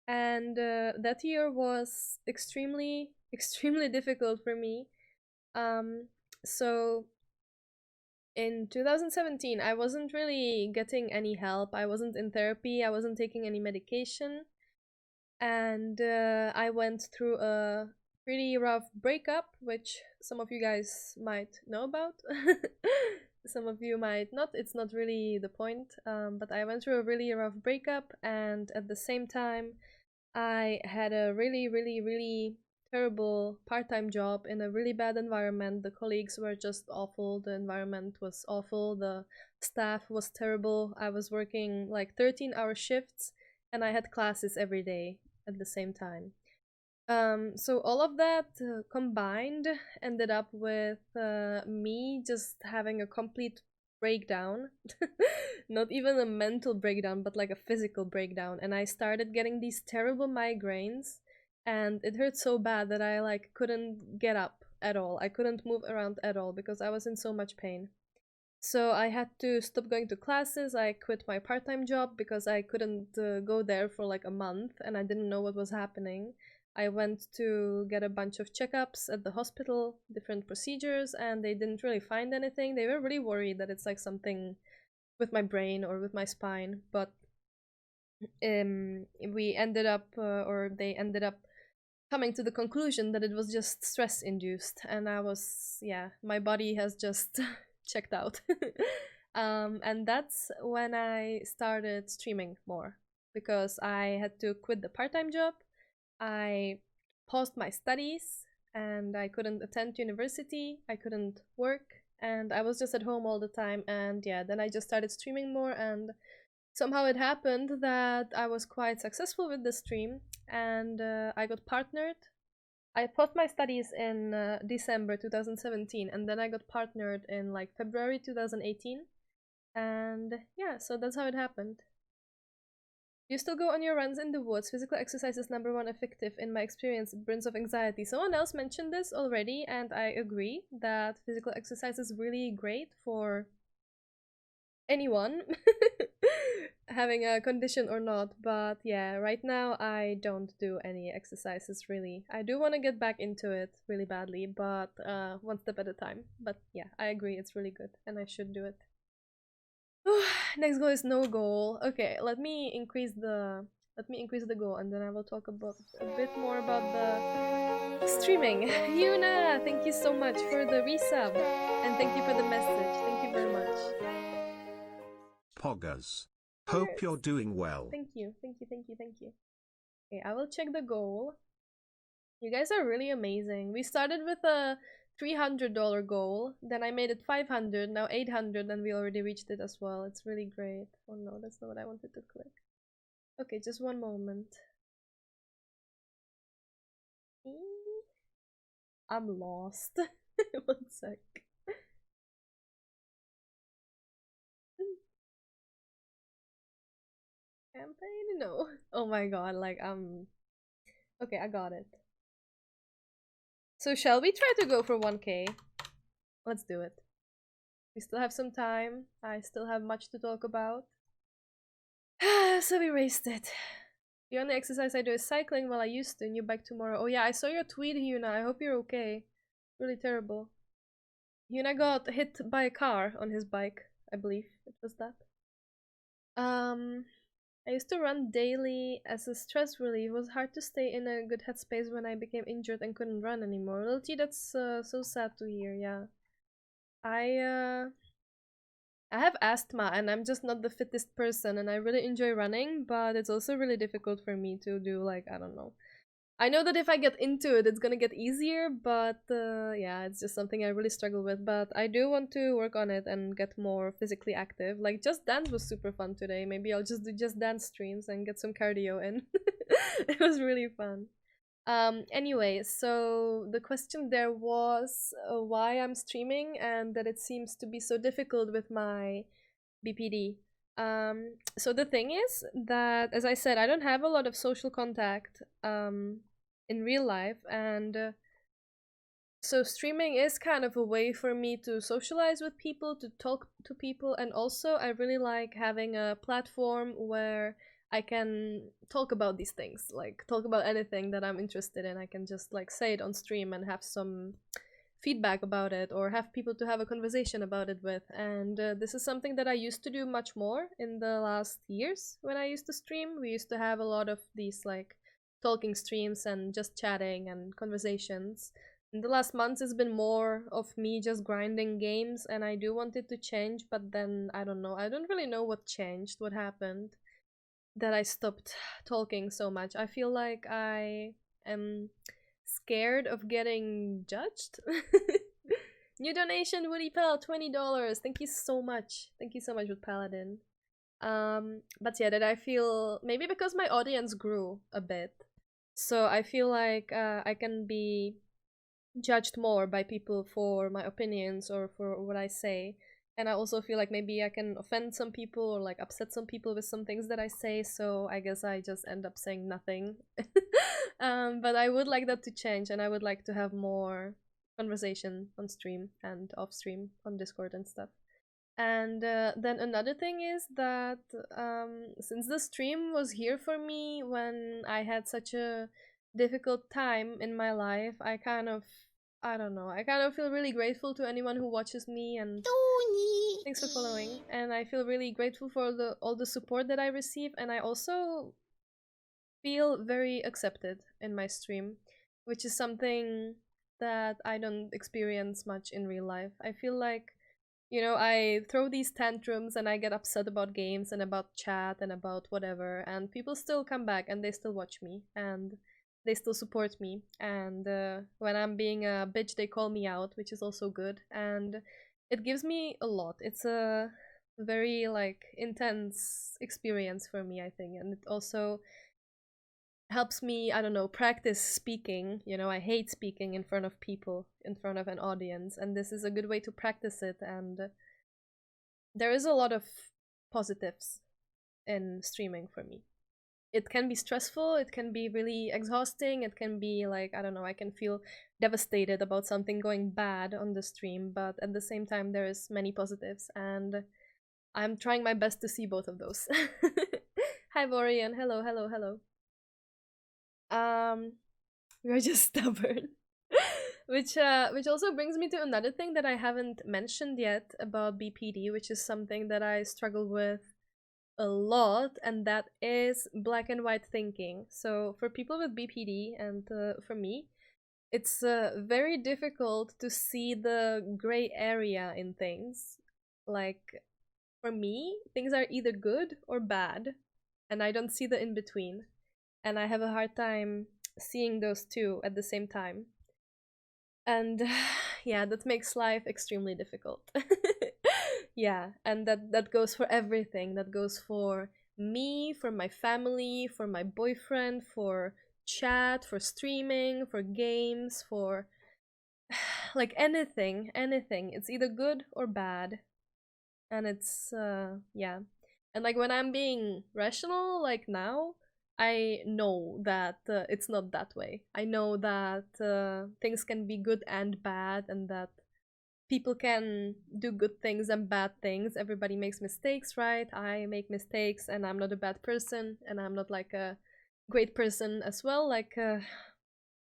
and that year was extremely extremely difficult for me. um so in 2017 I wasn't really getting any help. I wasn't in therapy, I wasn't taking any medication, and I went through a pretty rough breakup, which some of you guys might know about. Some of you might not, it's not really the point. But I went through a really rough breakup, and at the same time I had a really really really terrible part-time job in a really bad environment. The colleagues were just awful, the environment was awful, the staff was terrible. I was working like 13-hour shifts, and I had classes every day at the same time. So all of that combined ended up with me just having a complete breakdown. Not even a mental breakdown, but like a physical breakdown. And I started getting these terrible migraines, and it hurt so bad that I like couldn't get up at all. I couldn't move around at all because I was in so much pain. So I had to stop going to classes. I quit my part-time job because I couldn't go there for like a month, and I didn't know what was happening. I went to get a bunch of checkups at the hospital, different procedures, and they didn't really find anything. They were really worried that it's like something with my brain or with my spine, but we ended up, or they ended up coming to the conclusion that it was just stress induced, and I was, yeah, my body has just checked out. And that's when I started streaming more, because I had to quit the part-time job. I paused my studies, and I couldn't attend university, I couldn't work, and I was just at home all the time, and yeah, then I just started streaming more, and somehow it happened that I was quite successful with the stream, and I got partnered. I paused my studies in December 2017, and then I got partnered in like February 2018, and yeah, so that's how it happened. You still go on your runs in the woods. Physical exercise is #1 effective in my experience. Burns of anxiety. Someone else mentioned this already, and I agree that physical exercise is really great for anyone, having a condition or not. But yeah, right now I don't do any exercises really. I do want to get back into it really badly, but one step at a time. But yeah, I agree, it's really good, and I should do it. Next goal is no goal. Okay, let me increase the goal, and then I will talk about a bit more about the streaming. Yuna, thank you so much for the resub, and thank you for the message. Thank you very much. Poggers. Hope you're doing well. Thank you, thank you, thank you, thank you. Okay, I will check the goal. You guys are really amazing. We started with a $300 goal, then I made it 500, now 800, and we already reached it as well. It's really great. Oh no, that's not what I wanted to click. Okay, just one moment. I'm lost. One sec. Campaign? No. Oh my god, like okay, I got it. So shall we try to go for 1K? Let's do it. We still have some time. I still have much to talk about. So we raced it. The only exercise I do is cycling while I used to. New bike tomorrow. Oh yeah, I saw your tweet, Hyuna. I hope you're okay. Really terrible. Hyuna got hit by a car on his bike. I believe it was that. I used to run daily as a stress relief. It was hard to stay in a good headspace when I became injured and couldn't run anymore. Lil T, that's so sad to hear, yeah. I have asthma and I'm just not the fittest person, and I really enjoy running, but it's also really difficult for me to do, like, I don't know. I know that if I get into it, it's gonna get easier, but yeah, it's just something I really struggle with. But I do want to work on it and get more physically active. Like, Just Dance was super fun today. Maybe I'll just do Just Dance streams and get some cardio in. It was really fun. Anyway, so the question there was why I'm streaming and that it seems to be so difficult with my BPD. So the thing is that, as I said, I don't have a lot of social contact in real life, and so streaming is kind of a way for me to socialize with people, to talk to people, and also I really like having a platform where I can talk about these things, like talk about anything that I'm interested in. I can just like say it on stream and have some feedback about it, or have people to have a conversation about it with. And this is something that I used to do much more in the last years. When I used to stream, we used to have a lot of these like talking streams and just chatting and conversations. In the last months, it's been more of me just grinding games, and I do want it to change, but then I don't know. I don't really know what changed, what happened, that I stopped talking so much. I feel like I am scared of getting judged. New donation, Woody Pal, $20. Thank you so much. Thank you so much, with Paladin. But yeah, that I feel maybe because my audience grew a bit, so I feel like I can be judged more by people for my opinions or for what I say. And I also feel like maybe I can offend some people or like upset some people with some things that I say, so I guess I just end up saying nothing. But I would like that to change, and I would like to have more conversation on stream and off stream on Discord and stuff. And then another thing is that since the stream was here for me when I had such a difficult time in my life, I kind of feel really grateful to anyone who watches me, and thanks for following. And I feel really grateful for all the support that I receive, and I also feel very accepted in my stream, which is something that I don't experience much in real life. I feel like, you know, I throw these tantrums and I get upset about games and about chat and about whatever, and people still come back and they still watch me and they still support me. And when I'm being a bitch, they call me out, which is also good. And it gives me a lot. It's a very like intense experience for me, I think, and it also helps me, I don't know, practice speaking. You know, I hate speaking in front of people, in front of an audience, and this is a good way to practice it. And there is a lot of positives in streaming for me. It can be stressful, it can be really exhausting, it can be like, I don't know, I can feel devastated about something going bad on the stream, but at the same time there is many positives, and I'm trying my best to see both of those. Hi Vorian, hello, hello, hello. You're just stubborn. which also brings me to another thing that I haven't mentioned yet about BPD, which is something that I struggle with a lot, and that is black and white thinking. So for people with BPD and for me, it's very difficult to see the gray area in things. Like for me, things are either good or bad, and I don't see the in between, and I have a hard time seeing those two at the same time. And yeah, that makes life extremely difficult. Yeah, and that goes for everything. That goes for me, for my family, for my boyfriend, for chat, for streaming, for games, for like anything, anything. It's either good or bad. And it's yeah. And like when I'm being rational like now, I know that it's not that way. I know that things can be good and bad, and that people can do good things and bad things. Everybody makes mistakes, right? I make mistakes, and I'm not a bad person, and I'm not like a great person as well. Like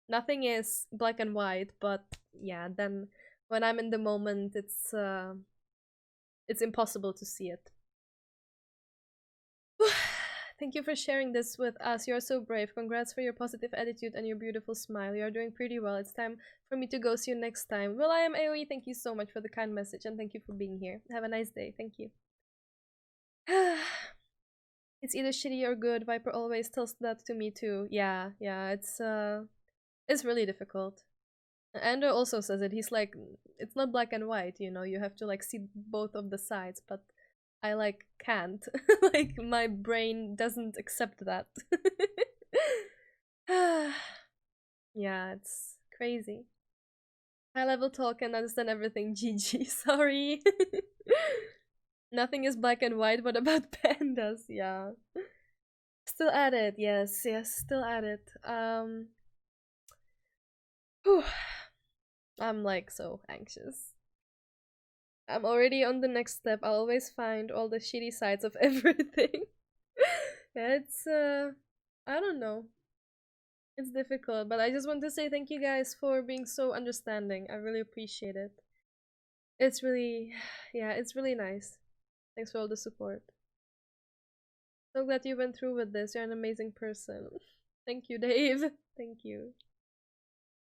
nothing is black and white, but yeah, then when I'm in the moment, it's impossible to see it. Thank you for sharing this with us. You're so brave. Congrats for your positive attitude and your beautiful smile. You're doing pretty well. It's time for me to go. See you next time. Well, I am AoE. Thank you so much for the kind message, and thank you for being here. Have a nice day. Thank you. It's either shitty or good. Viper always tells that to me too. Yeah, yeah, it's really difficult. Andrew also says it. He's like, it's not black and white, you know, you have to like see both of the sides, but I like can't. Like my brain doesn't accept that. Yeah, it's crazy. High level talk and understand everything. GG. Sorry. Nothing is black and white. What about pandas? Yeah. Still at it. Yes, yes, still at it. Whew. I'm like so anxious. I'm already on the next step. I'll always find all the shitty sides of everything. It's I don't know. It's difficult, but I just want to say thank you guys for being so understanding. I really appreciate it. It's really yeah, it's really nice. Thanks for all the support. So glad you went through with this. You're an amazing person. Thank you, Dave. Thank you.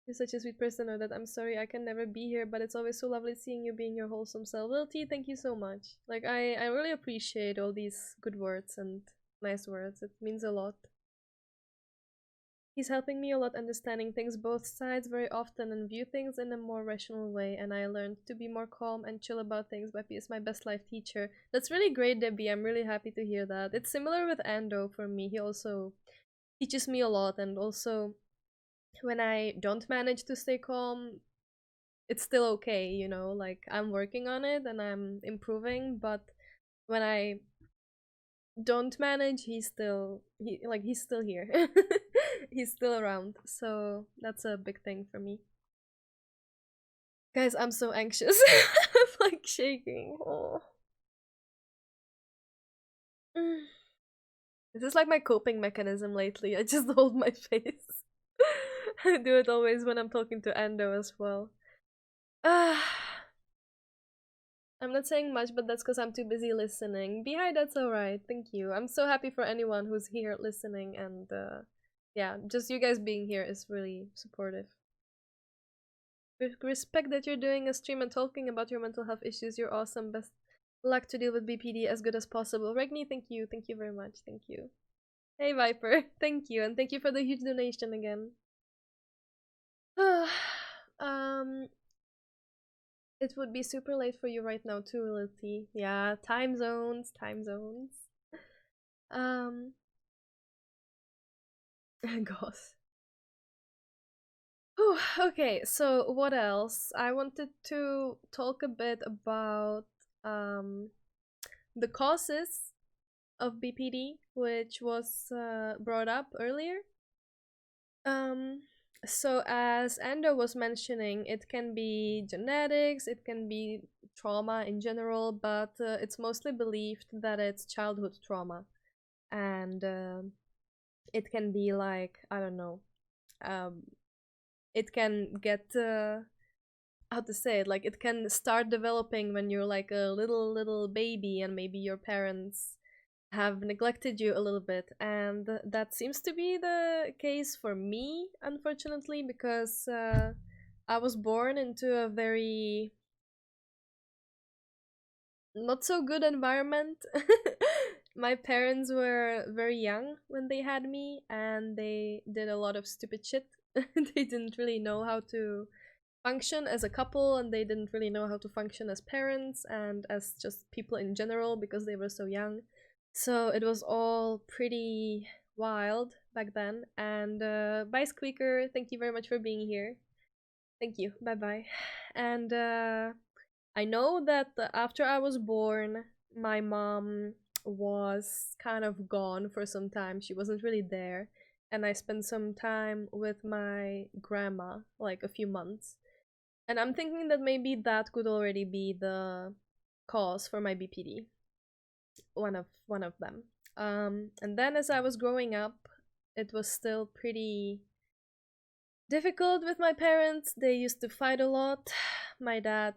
You're such a sweet person, or that I'm sorry I can never be here, but it's always so lovely seeing you being your wholesome self. Well, T, thank you so much. Like, I really appreciate all these good words and nice words. It means a lot. He's helping me a lot understanding things both sides very often and view things in a more rational way, and I learned to be more calm and chill about things. Beppy is my best life teacher. That's really great, Debbie. I'm really happy to hear that. It's similar with Ando for me. He also teaches me a lot, and also when I don't manage to stay calm, it's still okay, you know, like I'm working on it and I'm improving, but when I don't manage, he's still here. He's still around. So that's a big thing for me. Guys, I'm so anxious. I'm like shaking. Oh. This is like my coping mechanism lately. I just hold my face. I do it always when I'm talking to Ando as well. I'm not saying much, but that's because I'm too busy listening. Behind, that's alright. Thank you. I'm so happy for anyone who's here listening, and yeah, just you guys being here is really supportive. Respect that you're doing a stream and talking about your mental health issues. You're awesome. Best luck to deal with BPD as good as possible. Regni, thank you. Thank you very much. Thank you. Hey, Viper. Thank you. And thank you for the huge donation again. um, It would be super late for you right now too, Lilty. Yeah, time zones, time zones. Um, gosh. Whew, okay, so what else? I wanted to talk a bit about um the causes of BPD, which was brought up earlier. Um, so as Ando was mentioning, it can be genetics, it can be trauma in general, but it's mostly believed that it's childhood trauma, and it can be like, I don't know, um, it can get how to say it, like it can start developing when you're like a little baby, and maybe your parents have neglected you a little bit, and that seems to be the case for me, unfortunately, because I was born into a very not so good environment. My parents were very young when they had me, and they did a lot of stupid shit. They didn't really know how to function as a couple, and they didn't really know how to function as parents and as just people in general because they were so young. So it was all pretty wild back then. And bye, Squeaker. Thank you very much for being here. Thank you. Bye bye. And I know that after I was born, my mom was kind of gone for some time. She wasn't really there. And I spent some time with my grandma, like a few months. And I'm thinking that maybe that could already be the cause for my BPD. One of them. And then as I was growing up, it was still pretty difficult with my parents. They used to fight a lot. My dad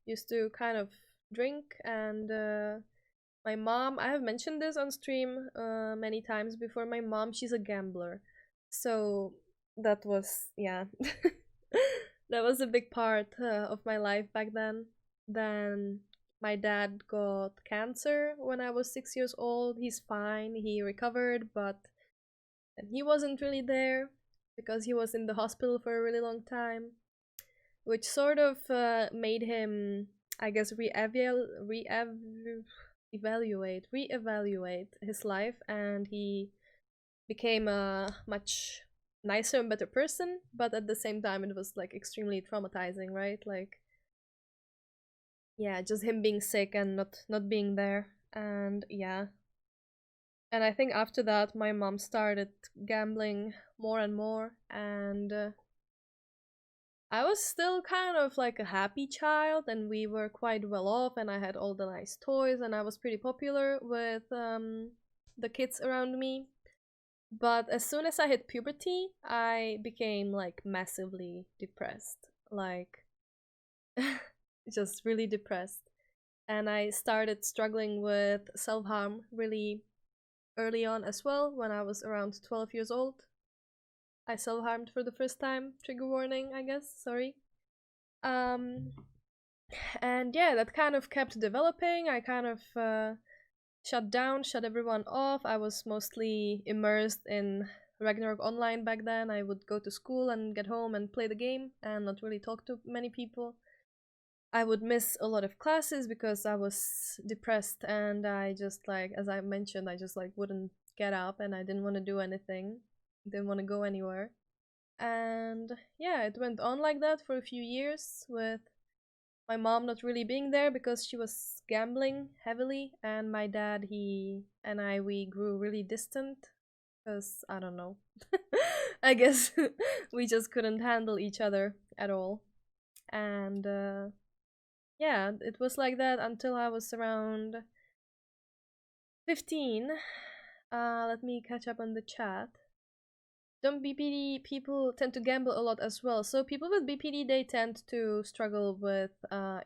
used to kind of drink, and my mom, I have mentioned this on stream many times before. My mom, she's a gambler. So that was, yeah. That was a big part of my life back then. Then my dad got cancer when I was 6 years old. He's fine, he recovered, but and he wasn't really there because he was in the hospital for a really long time, which sort of made him, I guess, reevaluate his life, and he became a much nicer and better person. But at the same time, it was like extremely traumatizing, right? Like, yeah, just him being sick and not being there, and yeah. And I think after that, my mom started gambling more and more, and I was still kind of like a happy child, and we were quite well off, and I had all the nice toys, and I was pretty popular with the kids around me. But as soon as I hit puberty, I became like massively depressed, like just really depressed. And I started struggling with self harm really early on as well. When I was around 12 years old, I self harmed for the first time. Trigger warning, I guess. Sorry. Um, and yeah, that kind of kept developing. I kind of shut everyone off. I was mostly immersed in Ragnarok Online back then. I would go to school and get home and play the game and not really talk to many people. I would miss a lot of classes because I was depressed, and I just, like, as I mentioned, I just like wouldn't get up, and I didn't want to do anything. Didn't want to go anywhere. And yeah, it went on like that for a few years, with my mom not really being there because she was gambling heavily, and my dad, he and I, we grew really distant because I don't know. I guess we just couldn't handle each other at all. And yeah, it was like that until I was around 15. Let me catch up on the chat. Don't BPD people tend to gamble a lot as well? So people with BPD, they tend to struggle with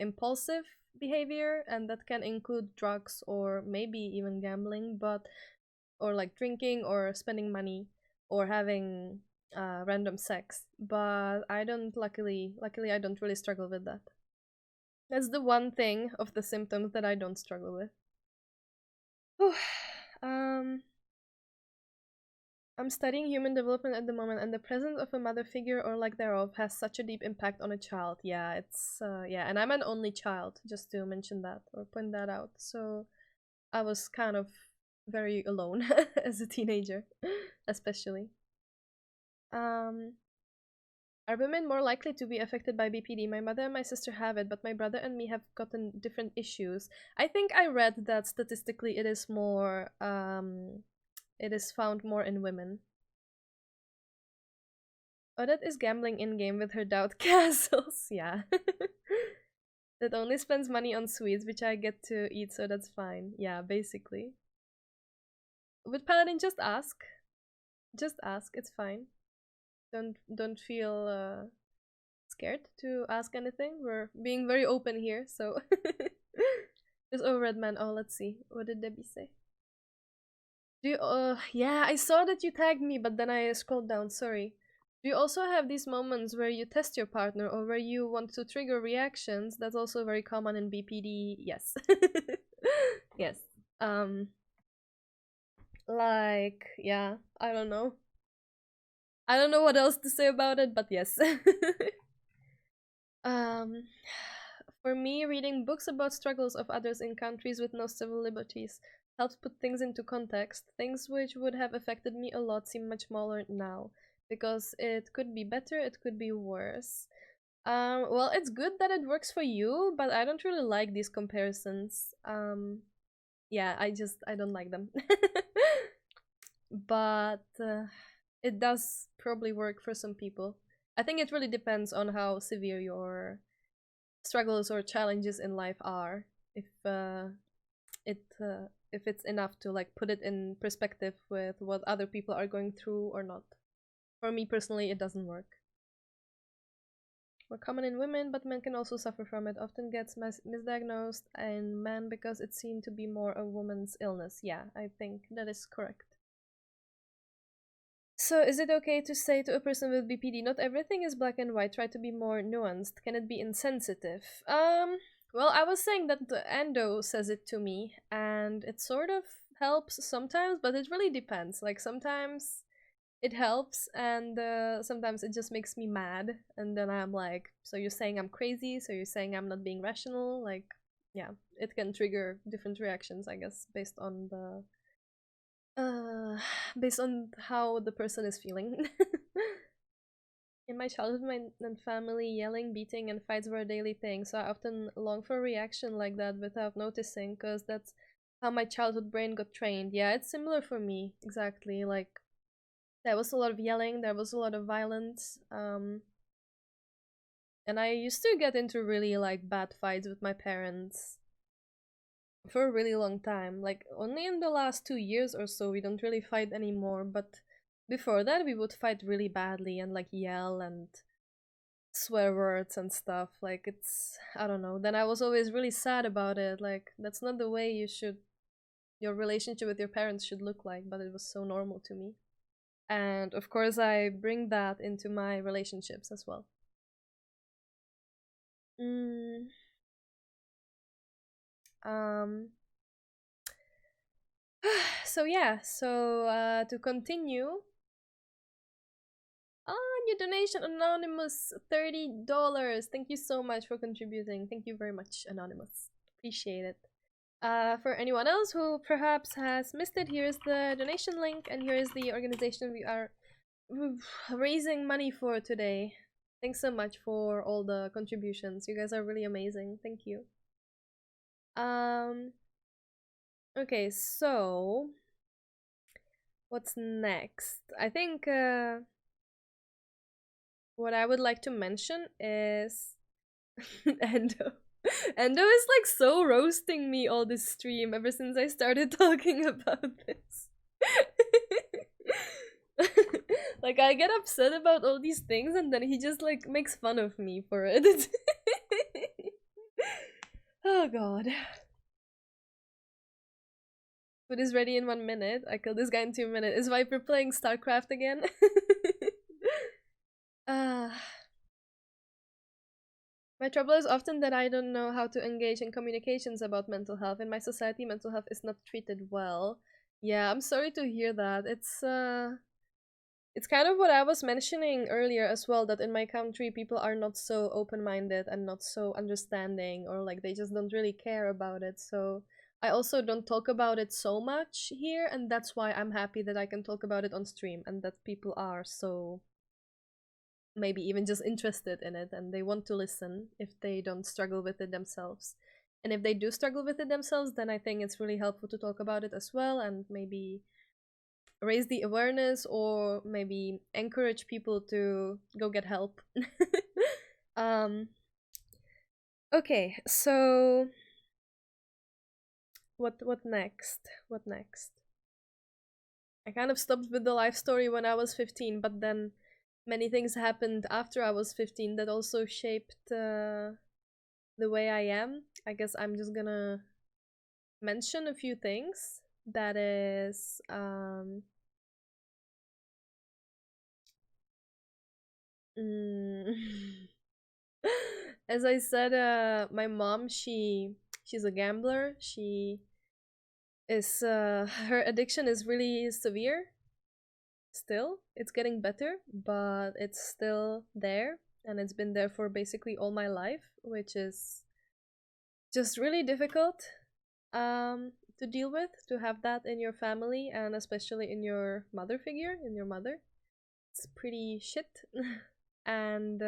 impulsive behavior, and that can include drugs or maybe even gambling, but or like drinking or spending money or having random sex. But I don't, luckily I don't really struggle with that. That's the one thing of the symptoms that I don't struggle with. um I'm studying human development at the moment, and the presence of a mother figure or lack thereof has such a deep impact on a child. Yeah, it's yeah, and I'm an only child, just to mention that or point that out. So I was kind of very alone as a teenager, especially. Are women more likely to be affected by BPD? My mother and my sister have it, but my brother and me have gotten different issues. I think I read that statistically it is more, it is found more in women. Odette is gambling in-game with her doubt castles. Yeah. That only spends money on sweets, which I get to eat, so that's fine. Yeah, basically. With Paladin, just ask. Just ask, it's fine. Don't feel scared to ask anything. We're being very open here, so just over Redman. Oh, let's see. What did Debbie say? Do you yeah, I saw that you tagged me, but then I scrolled down, sorry. Do you also have these moments where you test your partner or where you want to trigger reactions? That's also very common in BPD. Yes. Yes. Like, yeah, I don't know. I don't know what else to say about it, but yes. um For me, reading books about struggles of others in countries with no civil liberties helps put things into context. Things which would have affected me a lot seem much smaller now, because it could be better, it could be worse. Well, it's good that it works for you, but I don't really like these comparisons. Yeah, I don't like them. But it does probably work for some people. I think it really depends on how severe your struggles or challenges in life are. If it's enough to like put it in perspective with what other people are going through or not. For me personally, it doesn't work. More common in women, but men can also suffer from it. Often gets misdiagnosed in men because it seemed to be more a woman's illness. Yeah, I think that is correct. So, is it okay to say to a person with BPD, not everything is black and white, try to be more nuanced? Can it be insensitive? Well, I was saying that the endo says it to me, and it sort of helps sometimes, but it really depends. Like, sometimes it helps, and sometimes it just makes me mad, and then I'm like, so you're saying I'm crazy, so you're saying I'm not being rational? Like, yeah, it can trigger different reactions, I guess, based on the based on how the person is feeling. In my childhood, my family, yelling, beating, and fights were a daily thing, so I often long for a reaction like that without noticing, because that's how my childhood brain got trained. Yeah, it's similar for me, exactly. Like, there was a lot of yelling, there was a lot of violence, and I used to get into really, like, bad fights with my parents for a really long time. Like, only in the last 2 years or so we don't really fight anymore, but before that we would fight really badly and like yell and swear words and stuff. Like, it's, I don't know, then I was always really sad about it. Like, that's not the way your relationship with your parents should look like, but it was so normal to me. And of course I bring that into my relationships as well. mm, um so yeah, so to continue, new donation, Anonymous, $30. Thank you so much for contributing. Thank you very much, Anonymous. Appreciate it. For anyone else who perhaps has missed it, here's the donation link, and here is the organization we are raising money for today. Thanks so much for all the contributions. You guys are really amazing. Thank you. Okay, so what's next? I think what I would like to mention is Endo. Endo is like so roasting me all this stream ever since I started talking about this. Like, I get upset about all these things and then he just like makes fun of me for it. Oh god. Food is ready in 1 minute. I killed this guy in 2 minutes. Is Viper playing StarCraft again? My trouble is often that I don't know how to engage in communications about mental health. In my society, mental health is not treated well. Yeah, I'm sorry to hear that. It's it's kind of what I was mentioning earlier as well, that in my country people are not so open-minded and not so understanding, or like they just don't really care about it. So I also don't talk about it so much here, and that's why I'm happy that I can talk about it on stream and that people are so maybe even just interested in it and they want to listen if they don't struggle with it themselves. And if they do struggle with it themselves, then I think it's really helpful to talk about it as well, and maybe raise the awareness or maybe encourage people to go get help. um okay, so what next? What next? I kind of stopped with the life story when I was 15, but then many things happened after I was 15 that also shaped the way I am. I guess I'm just gonna mention a few things. That is, as I said, my mom, she's a gambler. She is her addiction is really severe. Still, it's getting better, but it's still there, and it's been there for basically all my life, which is just really difficult to deal with, to have that in your family, and especially in your mother figure, in your mother. It's pretty shit. And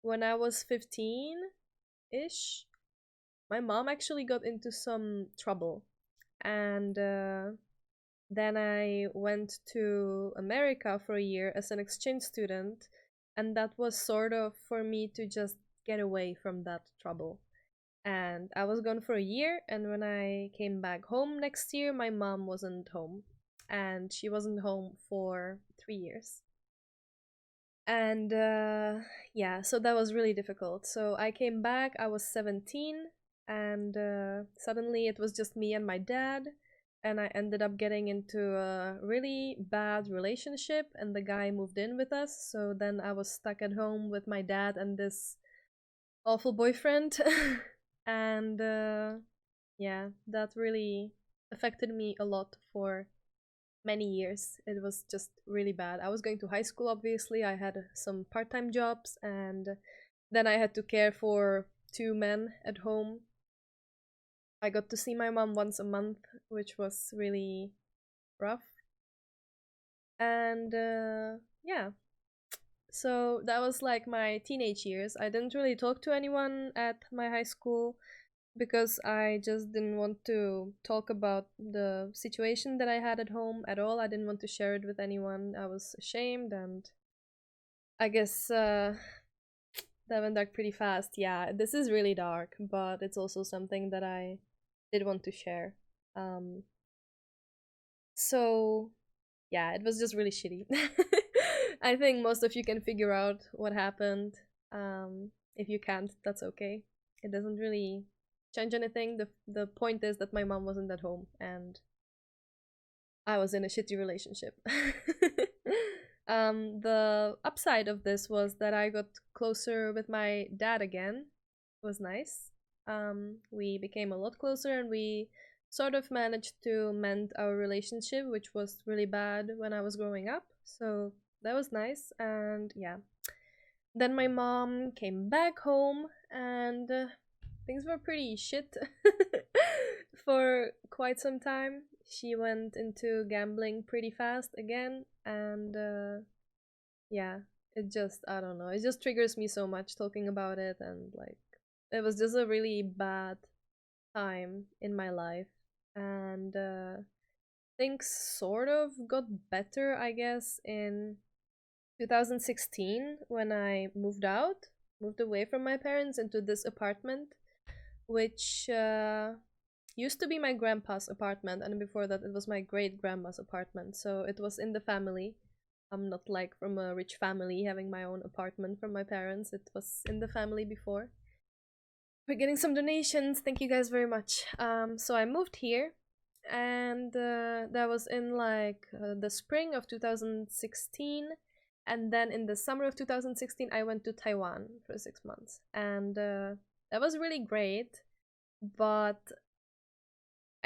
when I was 15-ish, my mom actually got into some trouble. And then I went to America for a year as an exchange student, and that was sort of for me to just get away from that trouble. And I was gone for a year, and when I came back home next year, my mom wasn't home. And she wasn't home for 3 years. And yeah, so that was really difficult. So I came back, I was 17, and suddenly it was just me and my dad. And I ended up getting into a really bad relationship, and the guy moved in with us. So then I was stuck at home with my dad and this awful boyfriend. And yeah, that really affected me a lot for many years. It was just really bad. I was going to high school, obviously. I had some part-time jobs, and then I had to care for 2 men at home. I got to see my mom once a month, which was really rough. And yeah, so that was like my teenage years. I didn't really talk to anyone at my high school because I just didn't want to talk about the situation that I had at home at all. I didn't want to share it with anyone. I was ashamed, and I guess that went dark pretty fast. Yeah, this is really dark, but it's also something that I did want to share. Um, so yeah, it was just really shitty. I think most of you can figure out what happened. If you can't, that's okay. It doesn't really change anything. The point is that my mom wasn't at home and I was in a shitty relationship. The upside of this was that I got closer with my dad again. It was nice. We became a lot closer, and we sort of managed to mend our relationship, which was really bad when I was growing up. So that was nice. And yeah, then my mom came back home, and things were pretty shit for quite some time. She went into gambling pretty fast again, and yeah, it just, I don't know, it just triggers me so much talking about it, and like, it was just a really bad time in my life. And things sort of got better, I guess, in 2016 when I moved away from my parents into this apartment, which used to be my grandpa's apartment, and before that it was my great grandma's apartment. So it was in the family. I'm not like from a rich family having my own apartment from my parents. It was in the family before. We're getting some donations. Thank you guys very much. So I moved here, and that was in like the spring of 2016. And then in the summer of 2016, I went to Taiwan for 6 months. And that was really great. But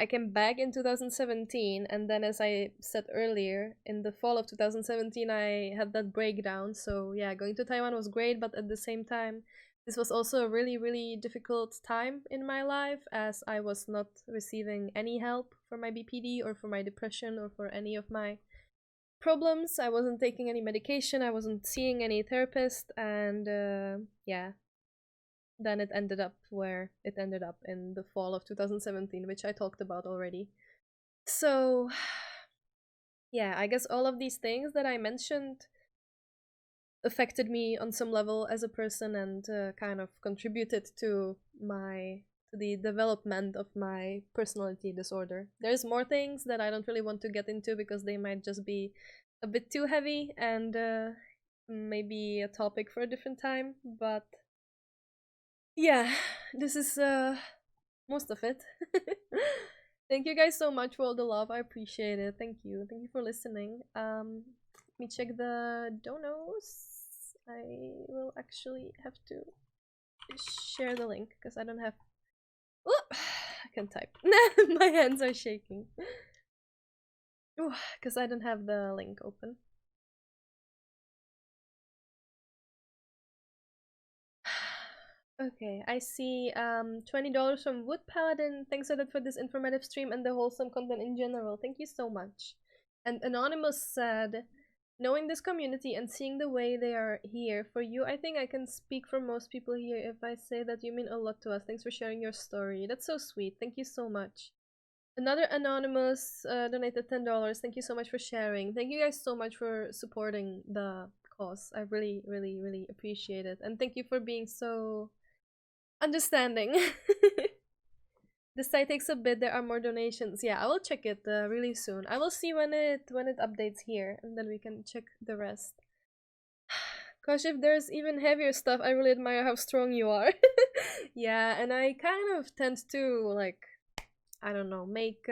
I came back in 2017, and then as I said earlier, in the fall of 2017 I had that breakdown. So yeah, going to Taiwan was great, but at the same time this was also a really, really difficult time in my life, as I was not receiving any help for my BPD or for my depression or for any of my problems. I wasn't taking any medication, I wasn't seeing any therapist, and yeah, then it ended up where it ended up in the fall of 2017, which I talked about already. So yeah, I guess all of these things that I mentioned affected me on some level as a person, and kind of contributed to the development of my personality disorder. There's more things that I don't really want to get into because they might just be a bit too heavy, and maybe a topic for a different time, but yeah, this is most of it. Thank you guys so much for all the love. I appreciate it. Thank you for listening. Let me check the donos. I will actually have to share the link because I don't have. Oh, I can type. My hands are shaking because I don't have the link open. Okay, I see $20 from Wood Paladin. Thanks a lot for this informative stream and the wholesome content in general. Thank you so much. And Anonymous said, knowing this community and seeing the way they are here for you, I think I can speak for most people here if I say that you mean a lot to us. Thanks for sharing your story. That's so sweet. Thank you so much. Another Anonymous donated $10. Thank you so much for sharing. Thank you guys so much for supporting the cause. I really, really, really appreciate it. And thank you for being so understanding. The site takes a bit. There are more donations. Yeah, I will check it really soon. I will see when it updates here, and then we can check the rest. Gosh, if there's even heavier stuff, I really admire how strong you are. Yeah, and I kind of tend to, like, I don't know, make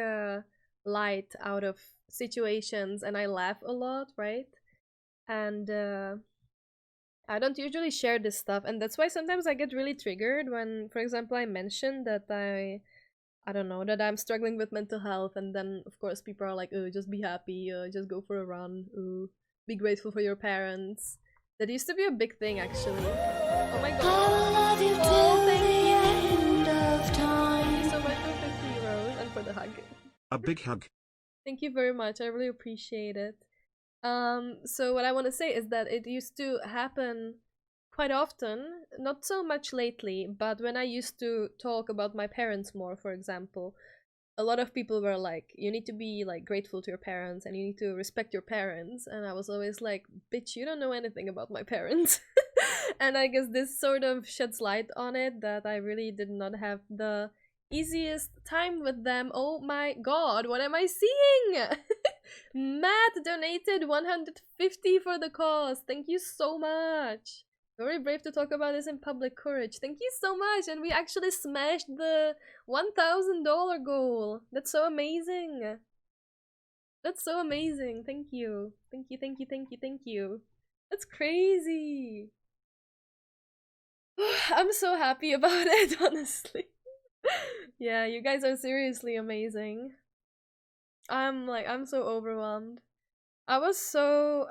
light out of situations, and I laugh a lot, right? And I don't usually share this stuff, and that's why sometimes I get really triggered when, for example, I mention that I don't know, that I'm struggling with mental health, and then of course people are like, oh, just be happy, just go for a run, be grateful for your parents. That used to be a big thing, actually. Oh my god. Thank you so much for 50 euros and for the hug. A big hug. Thank you very much, I really appreciate it. So what I want to say is that it used to happen quite often, not so much lately, but when I used to talk about my parents more, for example, a lot of people were like, you need to be like grateful to your parents and you need to respect your parents, and I was always like, bitch, you don't know anything about my parents. And I guess this sort of sheds light on it, that I really did not have the easiest time with them. Oh my god, what am I seeing? Matt donated 150 for the cause. Thank you so much. Very brave to talk about this in public. Courage. Thank you so much. And we actually smashed the $1,000 goal. That's so amazing. That's so amazing. Thank you. Thank you, thank you, thank you, thank you. That's crazy. I'm so happy about it, honestly. Yeah, you guys are seriously amazing. I'm so overwhelmed. I was so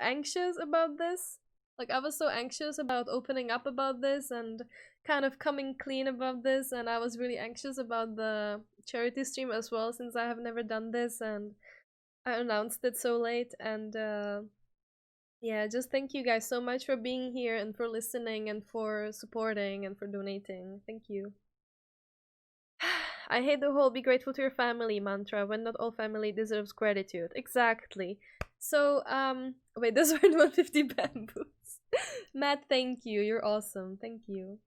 anxious about this. Like, I was so anxious about opening up about this and kind of coming clean about this, and I was really anxious about the charity stream as well, since I have never done this and I announced it so late. And yeah, just thank you guys so much for being here and for listening and for supporting and for donating. Thank you. I hate the whole be grateful to your family mantra when not all family deserves gratitude. Exactly. So, wait, those were 150 bamboos. Matt, thank you. You're awesome. Thank you.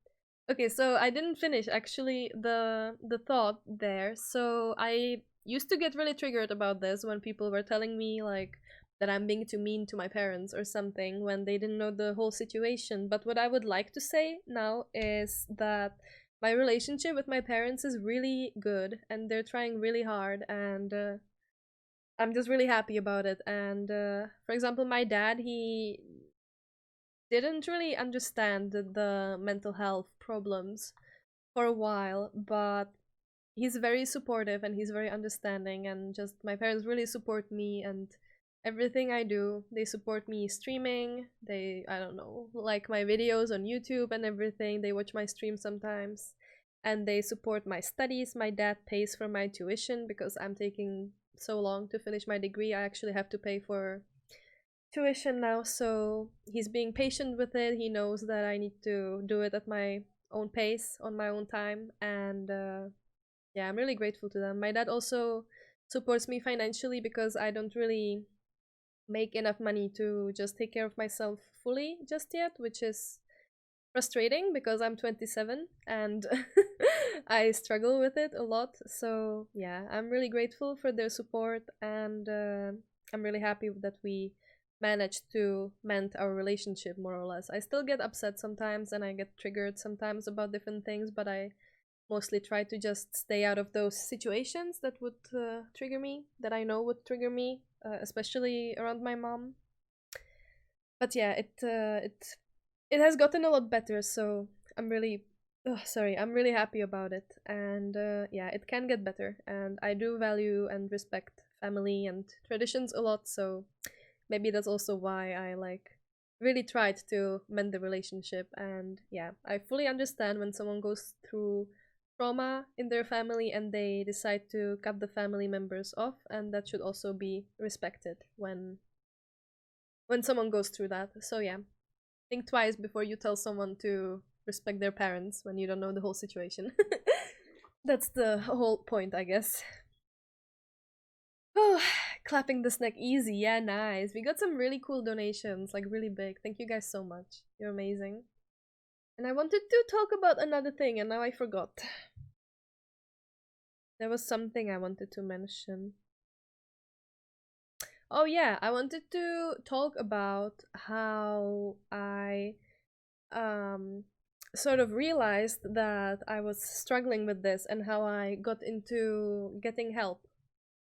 Okay, so I didn't finish actually the thought there. So I used to get really triggered about this when people were telling me like that I'm being too mean to my parents or something when they didn't know the whole situation. But what I would like to say now is that my relationship with my parents is really good and they're trying really hard, and I'm just really happy about it. And for example, my dad, he didn't really understand the mental health problems for a while, but he's very supportive and he's very understanding, and just my parents really support me and everything I do. They support me streaming. They, I don't know, like my videos on YouTube and everything. They watch my stream sometimes. And they support my studies. My dad pays for my tuition because I'm taking so long to finish my degree. I actually have to pay for tuition now, so he's being patient with it. He knows that I need to do it at my own pace, on my own time, and yeah, I'm really grateful to them. My dad also supports me financially because I don't really make enough money to just take care of myself fully just yet, which is frustrating because I'm 27 and I struggle with it a lot. So yeah, I'm really grateful for their support, and I'm really happy that we managed to mend our relationship more or less. I still get upset sometimes and I get triggered sometimes about different things, but I mostly try to just stay out of those situations that would trigger me, that I know would trigger me, especially around my mom. But yeah, it has gotten a lot better, so I'm really I'm really happy about it. And yeah, it can get better, and I do value and respect family and traditions a lot, so maybe that's also why I like really tried to mend the relationship. And yeah, I fully understand when someone goes through trauma in their family and they decide to cut the family members off, and that should also be respected when someone goes through that. So yeah, think twice before you tell someone to respect their parents when you don't know the whole situation. That's the whole point, I guess. Oh, clapping the snack easy. Yeah, nice. We got some really cool donations, like really big. Thank you guys so much. You're amazing. And I wanted to talk about another thing, and now I forgot. There was something I wanted to mention. Oh yeah, I wanted to talk about how I sort of realized that I was struggling with this and how I got into getting help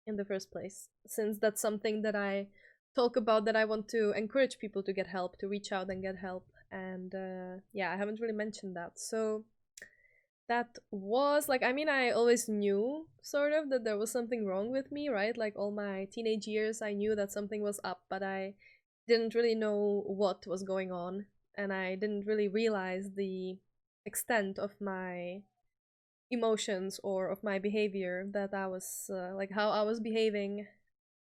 in the first place, since that's something that I talk about, that I want to encourage people to get help, to reach out and get help. And yeah, I haven't really mentioned that. So that was like, I mean, I always knew sort of that there was something wrong with me, right? Like all my teenage years, I knew that something was up, but I didn't really know what was going on, and I didn't really realize the extent of my emotions or of my behavior, that I was like how I was behaving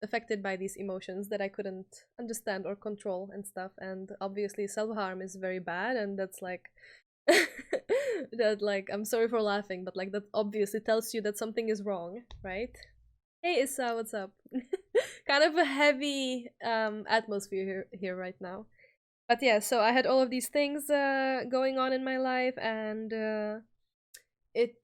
affected by these emotions that I couldn't understand or control and stuff. And obviously self-harm is very bad, and that's like that, like, I'm sorry for laughing, but like that obviously tells you that something is wrong, right? Hey Issa, what's up? Kind of a heavy atmosphere here right now. But yeah, so I had all of these things going on in my life, and it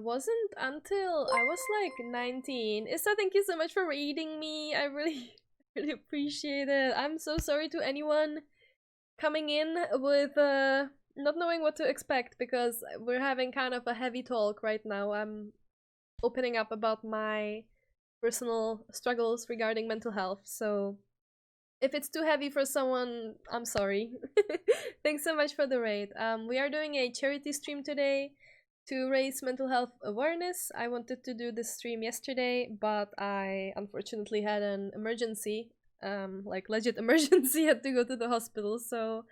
wasn't until I was like 19. Issa, thank you so much for reading me. I really, really appreciate it. I'm so sorry to anyone coming in with not knowing what to expect, because we're having kind of a heavy talk right now. I'm opening up about my personal struggles regarding mental health, so if it's too heavy for someone, I'm sorry. Thanks so much for the raid. We are doing a charity stream today to raise mental health awareness. I wanted to do this stream yesterday, but I unfortunately had an emergency, like legit emergency, had to go to the hospital, so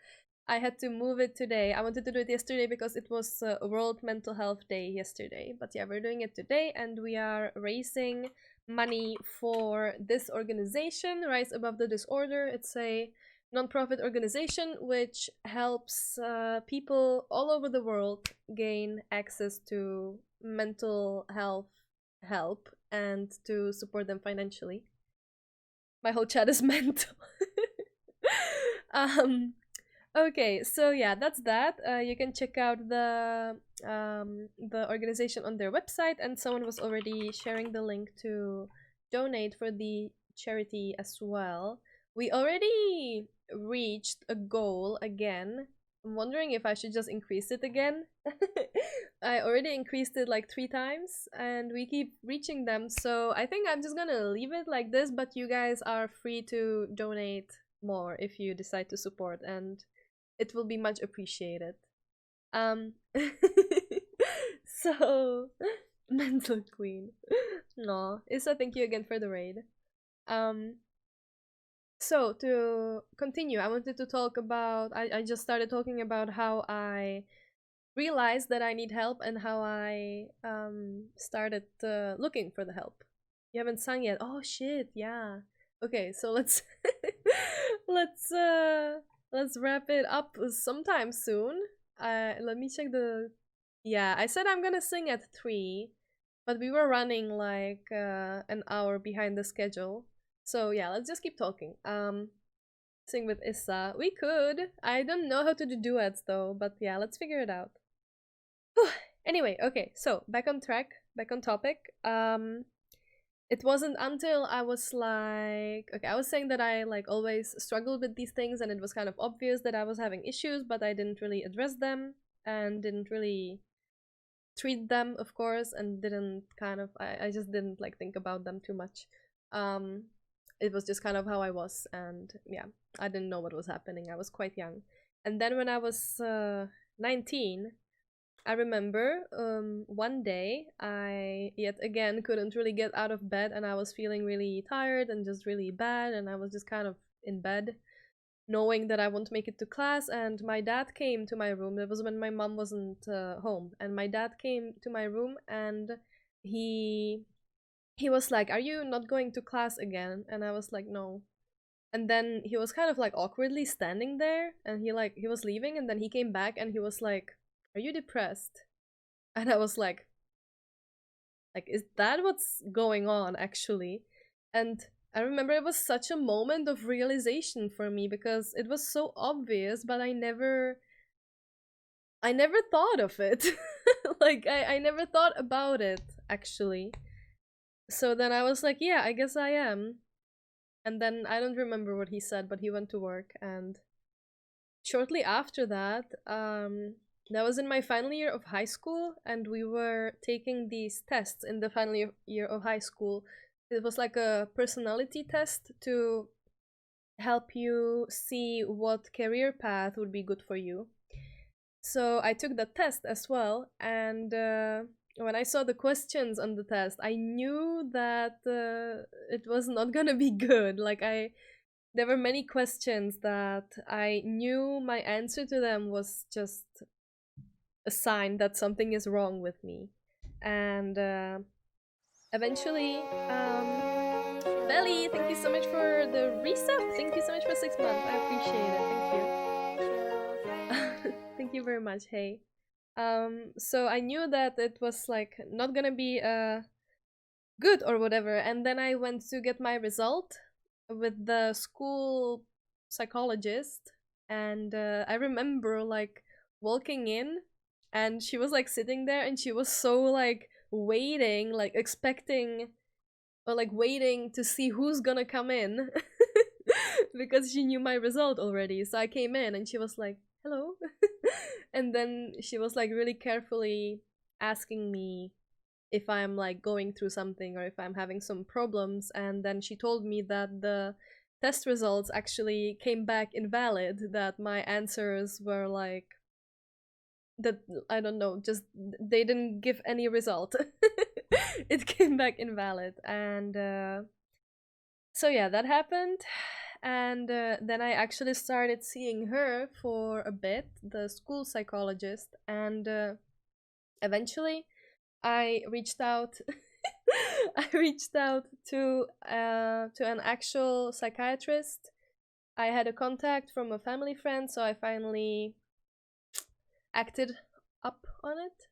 I had to move it today. I wanted to do it yesterday because it was World Mental Health Day yesterday, but yeah, we're doing it today, and we are raising money for this organization, Rise Above the Disorder. It's a non-profit organization which helps people all over the world gain access to mental health help and to support them financially. My whole chat is mental. Okay, so yeah, that's that. You can check out the organization on their website, and someone was already sharing the link to donate for the charity as well. We already reached a goal again. I'm wondering if I should just increase it again. I already increased it like 3 times, and we keep reaching them, so I think I'm just gonna leave it like this, but you guys are free to donate more if you decide to support, and it will be much appreciated. Um so Mental queen. No, Issa, thank you again for the raid. So to continue, I wanted to talk about. I just started talking about how I realized that I need help and how I started looking for the help. You haven't sung yet. Oh shit! Yeah. Okay, so let's let's uh let's wrap it up sometime soon. Let me check the. Yeah, I said I'm gonna sing at 3, but we were running like an hour behind the schedule. So yeah, let's just keep talking. Sing with Issa. We could. I don't know how to do duets though, but yeah, let's figure it out. Anyway, okay, so back on track, back on topic. It wasn't until I was like, okay, I was saying that I like always struggled with these things, and it was kind of obvious that I was having issues, but I didn't really address them and didn't really treat them, of course, and didn't kind of, I just didn't like think about them too much. Um, it was just kind of how I was, and yeah, I didn't know what was happening. I was quite young. And then when I was 19, I remember one day I yet again couldn't really get out of bed, and I was feeling really tired and just really bad, and I was just kind of in bed knowing that I won't make it to class. And my dad came to my room. That was when my mom wasn't home, and my dad came to my room, and he he was like, "Are you not going to class again?" And I was like, "No." And then he was kind of like awkwardly standing there, and he was leaving, and then he came back and he was like, "Are you depressed?" And I was like, is that what's going on actually? And I remember it was such a moment of realization for me because it was so obvious, but I never thought of it. Like I never thought about it actually. So then I was like, yeah, I guess I am. And then I don't remember what he said, but he went to work. And shortly after that, that was in my final year of high school, and we were taking these tests in the final year of high school. It was like a personality test to help you see what career path would be good for you. So I took the test as well, and when I saw the questions on the test, I knew that it was not gonna be good. There were many questions that I knew my answer to them was just a sign that something is wrong with me. And eventually, Belly, thank you so much for the resub. Thank you so much for 6 months. I appreciate it. Thank you. Thank you very much. Hey. So I knew that it was like not gonna be good or whatever, and then I went to get my result with the school psychologist, and I remember like walking in, and she was like sitting there, and she was so like waiting, like expecting or like waiting to see who's gonna come in because she knew my result already. So I came in, and she was like, "Hello," and then she was like really carefully asking me if I'm like going through something or if I'm having some problems. And then she told me that the test results actually came back invalid, that my answers were like, that I don't know, just they didn't give any result. It came back invalid. And so yeah, that happened. And then I actually started seeing her for a bit, the school psychologist, and eventually I reached out. I reached out to an actual psychiatrist. I had a contact from a family friend, so I finally acted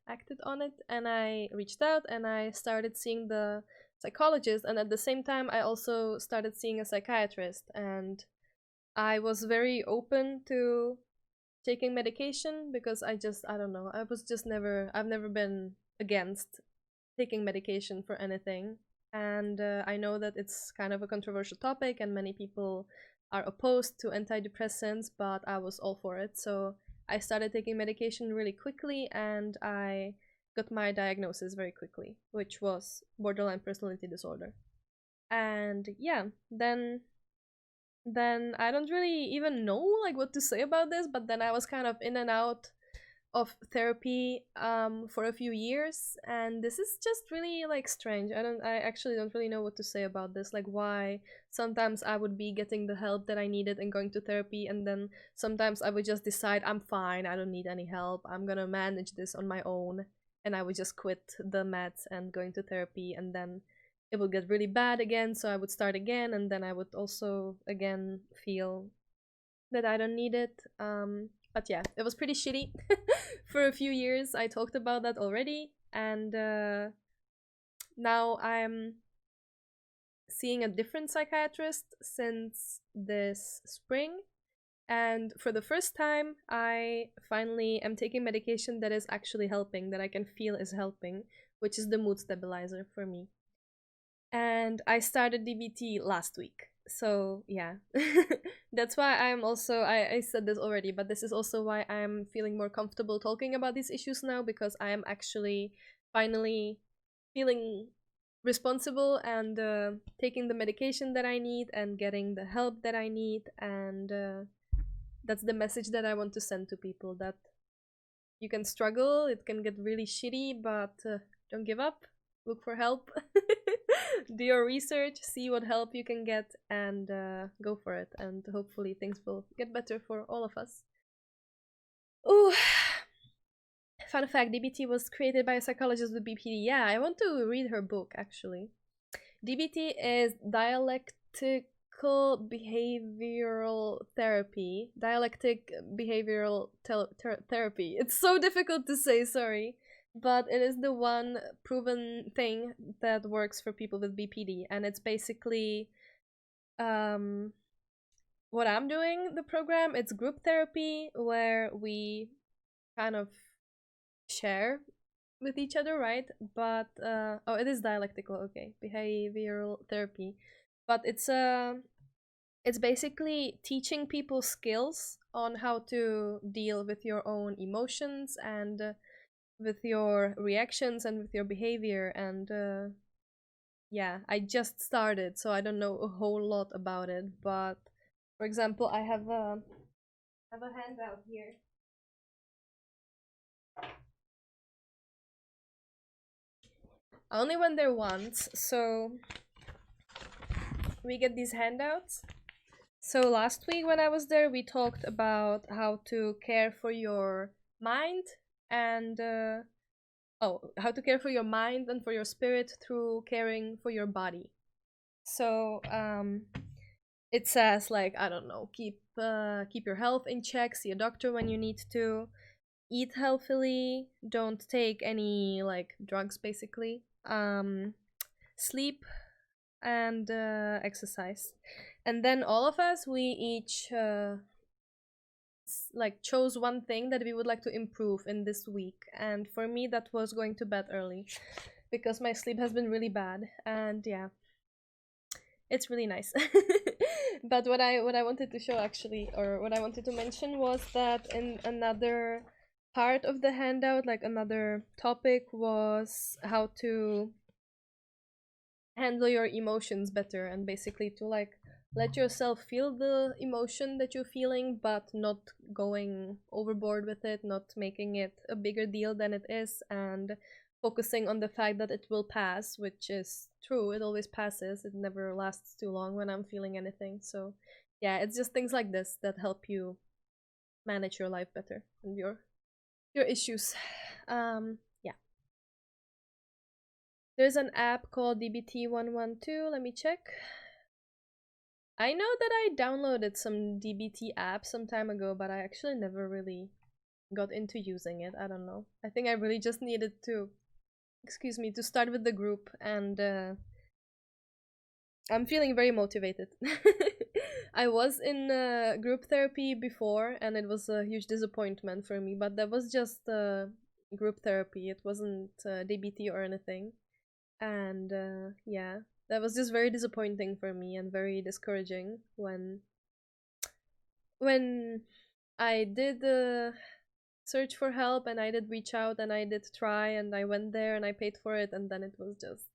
acted on it, and I reached out and I started seeing the psychologist, and at the same time I also started seeing a psychiatrist, and I was very open to taking medication because I don't know, I've never been against taking medication for anything. And I know that it's kind of a controversial topic and many people are opposed to antidepressants, but I was all for it. So I started taking medication really quickly, and I got my diagnosis very quickly, which was borderline personality disorder. And yeah, then I don't really even know like what to say about this, but then I was kind of in and out of therapy for a few years, and this is just really like strange. I actually don't really know what to say about this, like why sometimes I would be getting the help that I needed and going to therapy, and then sometimes I would just decide I'm fine, I don't need any help, I'm gonna manage this on my own, and I would just quit the meds and going to therapy, and then it would get really bad again, so I would start again, and then I would also again feel that I don't need it. But yeah, it was pretty shitty for a few years. I talked about that already, and now I'm seeing a different psychiatrist since this spring. And for the first time, I finally am taking medication that is actually helping, that I can feel is helping, which is the mood stabilizer for me. And I started DBT last week. So yeah, that's why I'm also, I said this already, but this is also why I'm feeling more comfortable talking about these issues now, because I am actually finally feeling responsible and taking the medication that I need and getting the help that I need. And that's the message that I want to send to people, that you can struggle, it can get really shitty, but don't give up, look for help. Do your research, see what help you can get, and go for it, and hopefully things will get better for all of us. Oh, fun fact, DBT was created by a psychologist with Bpd. Yeah, I want to read her book actually. DBT is dialectical behavioral therapy. Dialectic behavioral therapy. It's so difficult to say, sorry. But it is the one proven thing that works for people with Bpd. And it's basically what I'm doing, the program. It's group therapy where we kind of share with each other, right? But oh, it is dialectical, okay. Behavioral therapy. But it's basically teaching people skills on how to deal with your own emotions and with your reactions and with your behavior. And yeah, I just started, so I don't know a whole lot about it. But for example, I have a handout here. I only went there once, so we get these handouts. So last week when I was there, we talked about how to care for your mind and how to care for your mind and for your spirit through caring for your body. So it says, like, I don't know, keep your health in check, see a doctor when you need to, eat healthily, don't take any like drugs basically, sleep, and exercise. And then all of us, we each like chose one thing that we would like to improve in this week. And for me, that was going to bed early, because my sleep has been really bad. And yeah, it's really nice. But what I wanted to show actually, or what I wanted to mention, was that in another part of the handout, like another topic, was how to handle your emotions better, and basically to like let yourself feel the emotion that you're feeling, but not going overboard with it, not making it a bigger deal than it is, and focusing on the fact that it will pass, which is true, it always passes, it never lasts too long when I'm feeling anything. So yeah, it's just things like this that help you manage your life better and your issues. Yeah. There's an app called DBT112. Let me check. I know that I downloaded some DBT app some time ago, but I actually never really got into using it. I don't know. I think I really just needed to, excuse me, to start with the group, and I'm feeling very motivated. I was in group therapy before, and it was a huge disappointment for me, but that was just group therapy. It wasn't DBT or anything. And yeah, that was just very disappointing for me and very discouraging when I did search for help, and I did reach out, and I did try, and I went there and I paid for it, and then it was just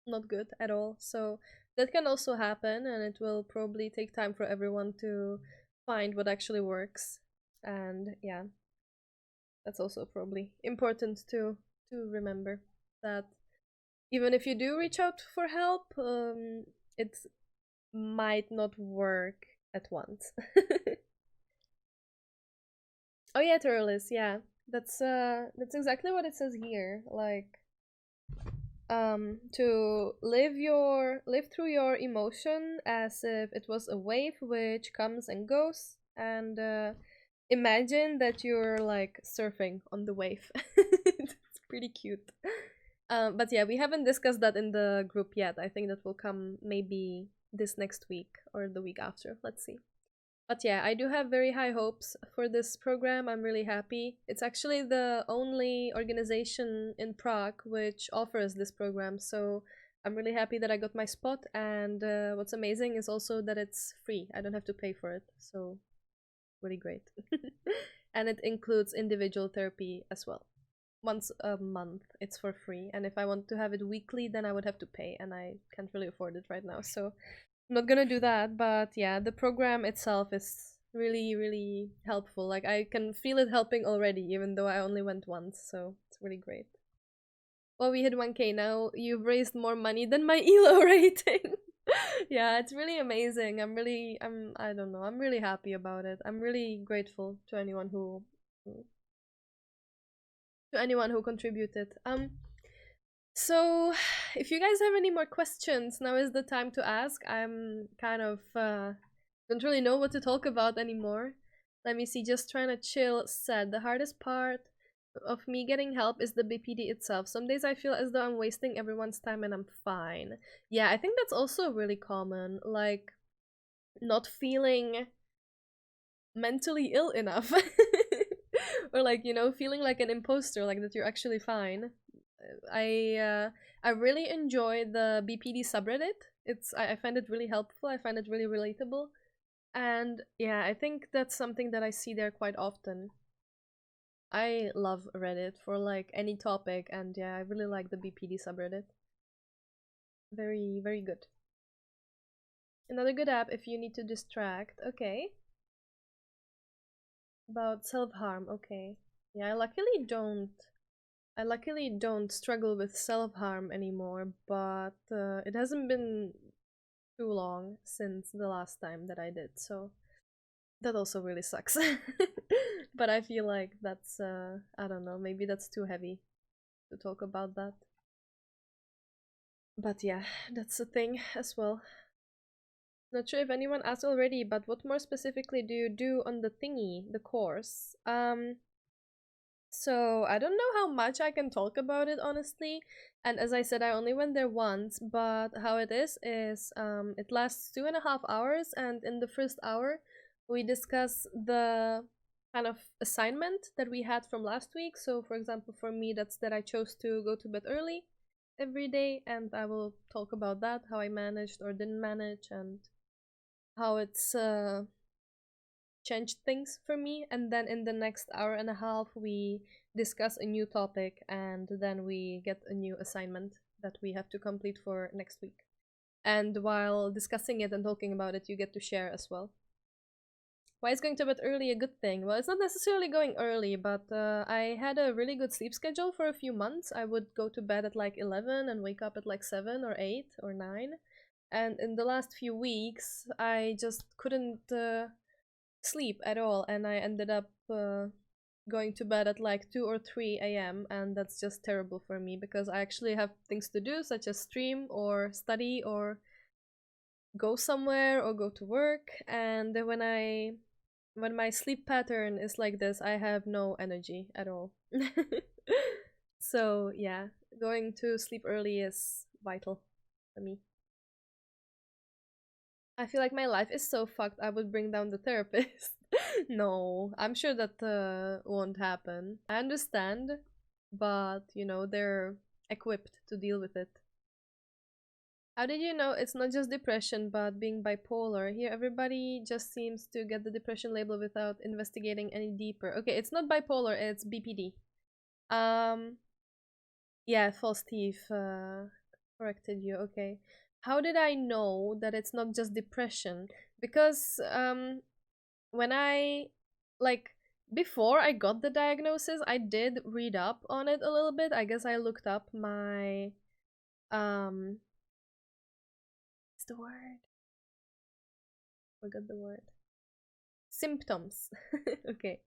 not good at all. So that can also happen, and it will probably take time for everyone to find what actually works. And yeah, That's also probably important to remember, that even if you do reach out for help, it might not work at once. Oh yeah, Turles, yeah. That's exactly what it says here. Like, to live through your emotion as if it was a wave which comes and goes, and imagine that you're like surfing on the wave. It's pretty cute. But yeah, we haven't discussed that in the group yet. I think that will come maybe this next week or the week after. Let's see. But yeah, I do have very high hopes for this program. I'm really happy. It's actually the only organization in Prague which offers this program, so I'm really happy that I got my spot. And what's amazing is also that it's free. I don't have to pay for it, so really great. And it includes individual therapy as well. Once a month, it's for free. And if I want to have it weekly, then I would have to pay, and I can't really afford it right now, so I'm not gonna do that. But yeah, the program itself is really, really helpful. Like, I can feel it helping already, even though I only went once, so it's really great. Well, we hit 1K now. You've raised more money than my ELO rating. Yeah, it's really amazing. I don't know, I'm really happy about it. I'm really grateful to anyone who contributed. So if you guys have any more questions, now is the time to ask. I'm kind of don't really know what to talk about anymore. Let me see. Just trying to chill. Said the hardest part of me getting help is the BPD itself. Some days I feel as though I'm wasting everyone's time and I'm fine. Yeah, I think that's also really common. Like, not feeling mentally ill enough. Or like, you know, feeling like an imposter, like that you're actually fine. I really enjoy the BPD subreddit. I find it really helpful. I find it really relatable. And yeah, I think that's something that I see there quite often. I love Reddit for like any topic, and yeah, I really like the BPD subreddit. Very, very good. Another good app if you need to distract. Okay. About self-harm. Okay. Yeah, I luckily don't struggle with self-harm anymore, but it hasn't been too long since the last time that I did, so that also really sucks. But I feel like that's, I don't know, maybe that's too heavy to talk about that. But yeah, that's a thing as well. Not sure if anyone asked already, but what more specifically do you do on the thingy, the course? So I don't know how much I can talk about it, honestly. And as I said, I only went there once, but how it is it lasts 2.5 hours, and in the first hour we discuss the kind of assignment that we had from last week. So for example, for me, that's that I chose to go to bed early every day, and I will talk about that, how I managed or didn't manage, and how it's changed things for me. And then in the next hour and a half we discuss a new topic, and then we get a new assignment that we have to complete for next week. And while discussing it and talking about it, you get to share as well. Why is going to bed early a good thing? Well, it's not necessarily going early, but I had a really good sleep schedule for a few months. I would go to bed at like 11 and wake up at like 7 or 8 or 9. And in the last few weeks, I just couldn't sleep at all, and I ended up going to bed at like 2 or 3 a.m. and that's just terrible for me, because I actually have things to do, such as stream or study or go somewhere or go to work. And when my sleep pattern is like this, I have no energy at all. So yeah, going to sleep early is vital for me. I feel like my life is so fucked I would bring down the therapist. No, I'm sure that won't happen. I understand, but you know, they're equipped to deal with it. How did you know it's not just depression but being bipolar? Here everybody just seems to get the depression label without investigating any deeper. Okay, it's not bipolar, it's BPD. Yeah, false Steve corrected you. Okay. How did I know that it's not just depression? Because when I like before I got the diagnosis, I did read up on it a little bit. I guess I looked up my what's the word? Forgot the word. Symptoms. Okay.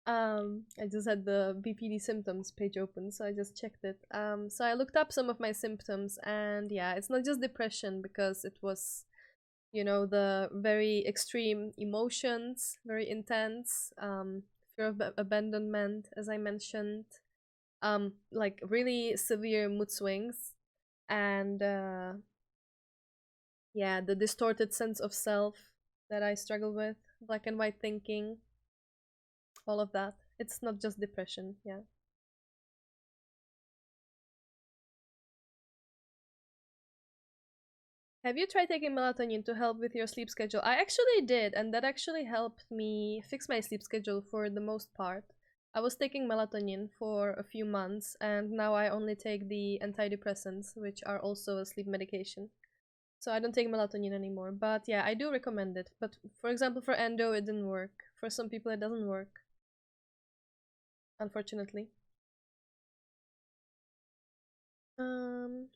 I just had the BPD symptoms page open, so I just checked it. So I looked up some of my symptoms, and yeah, it's not just depression, because it was, you know, the very extreme emotions, very intense, fear of abandonment, as I mentioned, like really severe mood swings, and yeah, the distorted sense of self that I struggle with, black and white thinking, all of that. It's not just depression, yeah. Have you tried taking melatonin to help with your sleep schedule? I actually did, and that actually helped me fix my sleep schedule for the most part. I was taking melatonin for a few months, and now I only take the antidepressants, which are also a sleep medication. So I don't take melatonin anymore. But yeah, I do recommend it. But for example, for endo, it didn't work. For some people, it doesn't work, unfortunately. Um,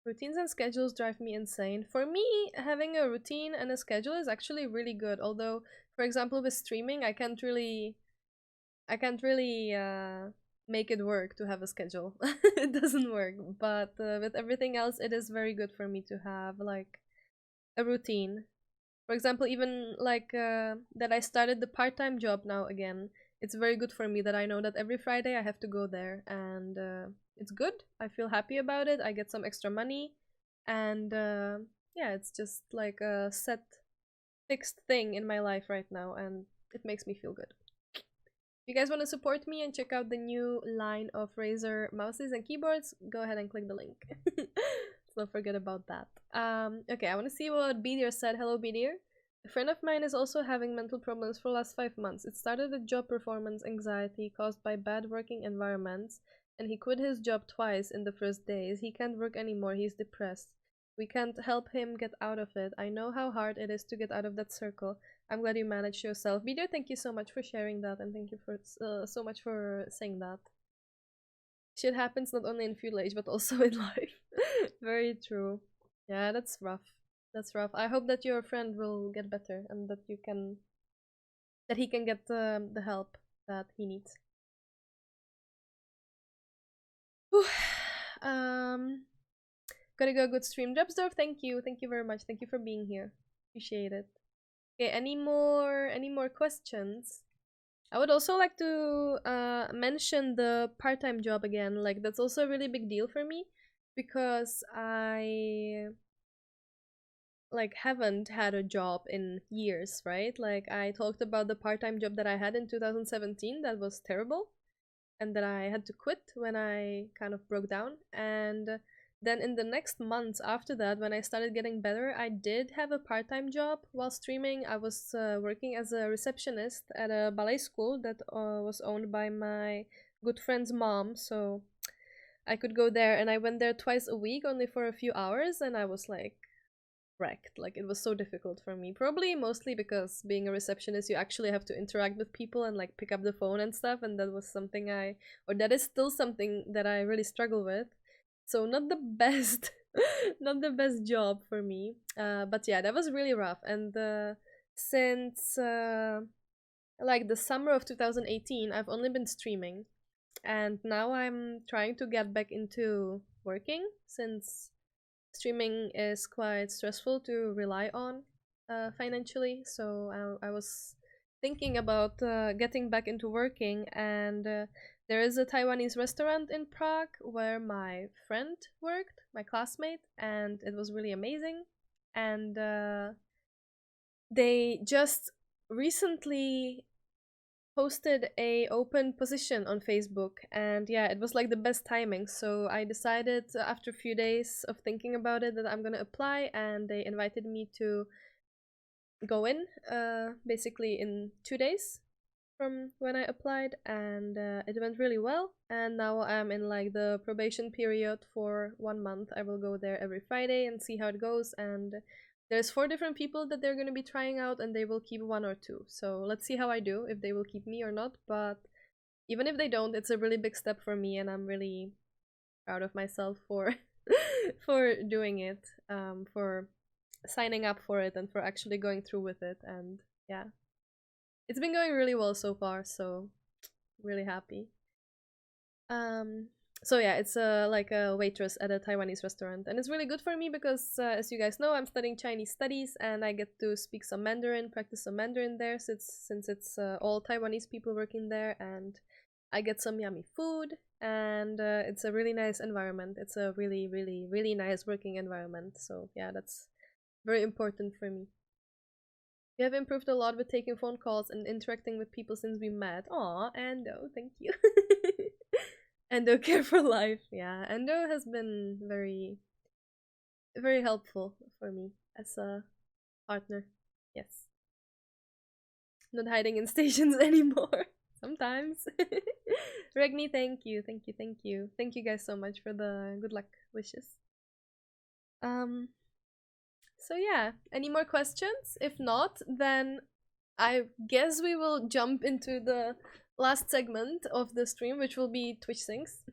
Routines and schedules drive me insane. For me, having a routine and a schedule is actually really good. Although, for example, with streaming, I can't really make it work to have a schedule. It doesn't work. But with everything else, it is very good for me to have like a routine. For example, even like that I started the part-time job now again. It's very good for me that I know that every Friday I have to go there, and it's good. I feel happy about it. I get some extra money, and yeah, it's just like a set, fixed thing in my life right now, and it makes me feel good. If you guys want to support me and check out the new line of Razer mouses and keyboards, go ahead and click the link. So don't forget about that. Okay, I want to see what Bdir said. Hello, Bdir. A friend of mine is also having mental problems for the last 5 months. It started with job performance anxiety caused by bad working environments, and he quit his job twice in the first days. He can't work anymore. He's depressed. We can't help him get out of it. I know how hard it is to get out of that circle. I'm glad you managed yourself. Video, thank you so much for sharing that, and thank you for so much for saying that. Shit happens not only in feudal age, but also in life. Very true. Yeah, that's rough. That's rough. I hope that your friend will get better, and that he can get the help that he needs. Whew. um, Gotta go. Good stream, Drebsdorf. Thank you. Thank you very much. Thank you for being here. Appreciate it. Okay, any more questions? I would also like to mention the part-time job again. Like, that's also a really big deal for me, because I like haven't had a job in years, right? Like, I talked about the part-time job that I had in 2017 that was terrible, and that I had to quit when I kind of broke down. And then in the next months after that, when I started getting better, I did have a part-time job while streaming. I was working as a receptionist at a ballet school that was owned by my good friend's mom, so I could go there, and I went there twice a week only for a few hours, and I was like wrecked. Like, it was so difficult for me, probably mostly because being a receptionist, you actually have to interact with people and like pick up the phone and stuff, and that was something that is still something that I really struggle with. So not the best not the best job for me, but yeah, that was really rough. And since like the summer of 2018, I've only been streaming, and now I'm trying to get back into working, since streaming is quite stressful to rely on financially. So I was thinking about getting back into working, and there is a Taiwanese restaurant in Prague where my friend worked, my classmate, and it was really amazing. And they just recently posted a open position on Facebook, and yeah, it was like the best timing. So I decided after a few days of thinking about it that I'm gonna apply, and they invited me to go in basically in 2 days from when I applied, and it went really well. And now I'm in like the probation period for 1 month. I will go there every Friday and see how it goes, and there's 4 different people that they're going to be trying out, and they will keep 1 or 2. So let's see how I do, if they will keep me or not. But even if they don't, it's a really big step for me, and I'm really proud of myself for for doing it, for signing up for it, and for actually going through with it. And yeah, it's been going really well so far, so really happy. So yeah, it's like a waitress at a Taiwanese restaurant, and it's really good for me because, as you guys know, I'm studying Chinese studies, and I get to speak some Mandarin, practice some Mandarin there, since it's all Taiwanese people working there, and I get some yummy food, and it's a really nice environment. It's a really, really, really nice working environment. So yeah, that's very important for me. You have improved a lot with taking phone calls and interacting with people since we met. Aw, Ando, thank you. Endo Care for Life. Yeah, Endo has been very, very helpful for me as a partner. Yes. Not hiding in stations anymore. Sometimes. Regni, thank you, thank you, thank you. Thank you guys so much for the good luck wishes. So yeah, any more questions? If not, then I guess we will jump into the last segment of the stream, which will be Twitch Things.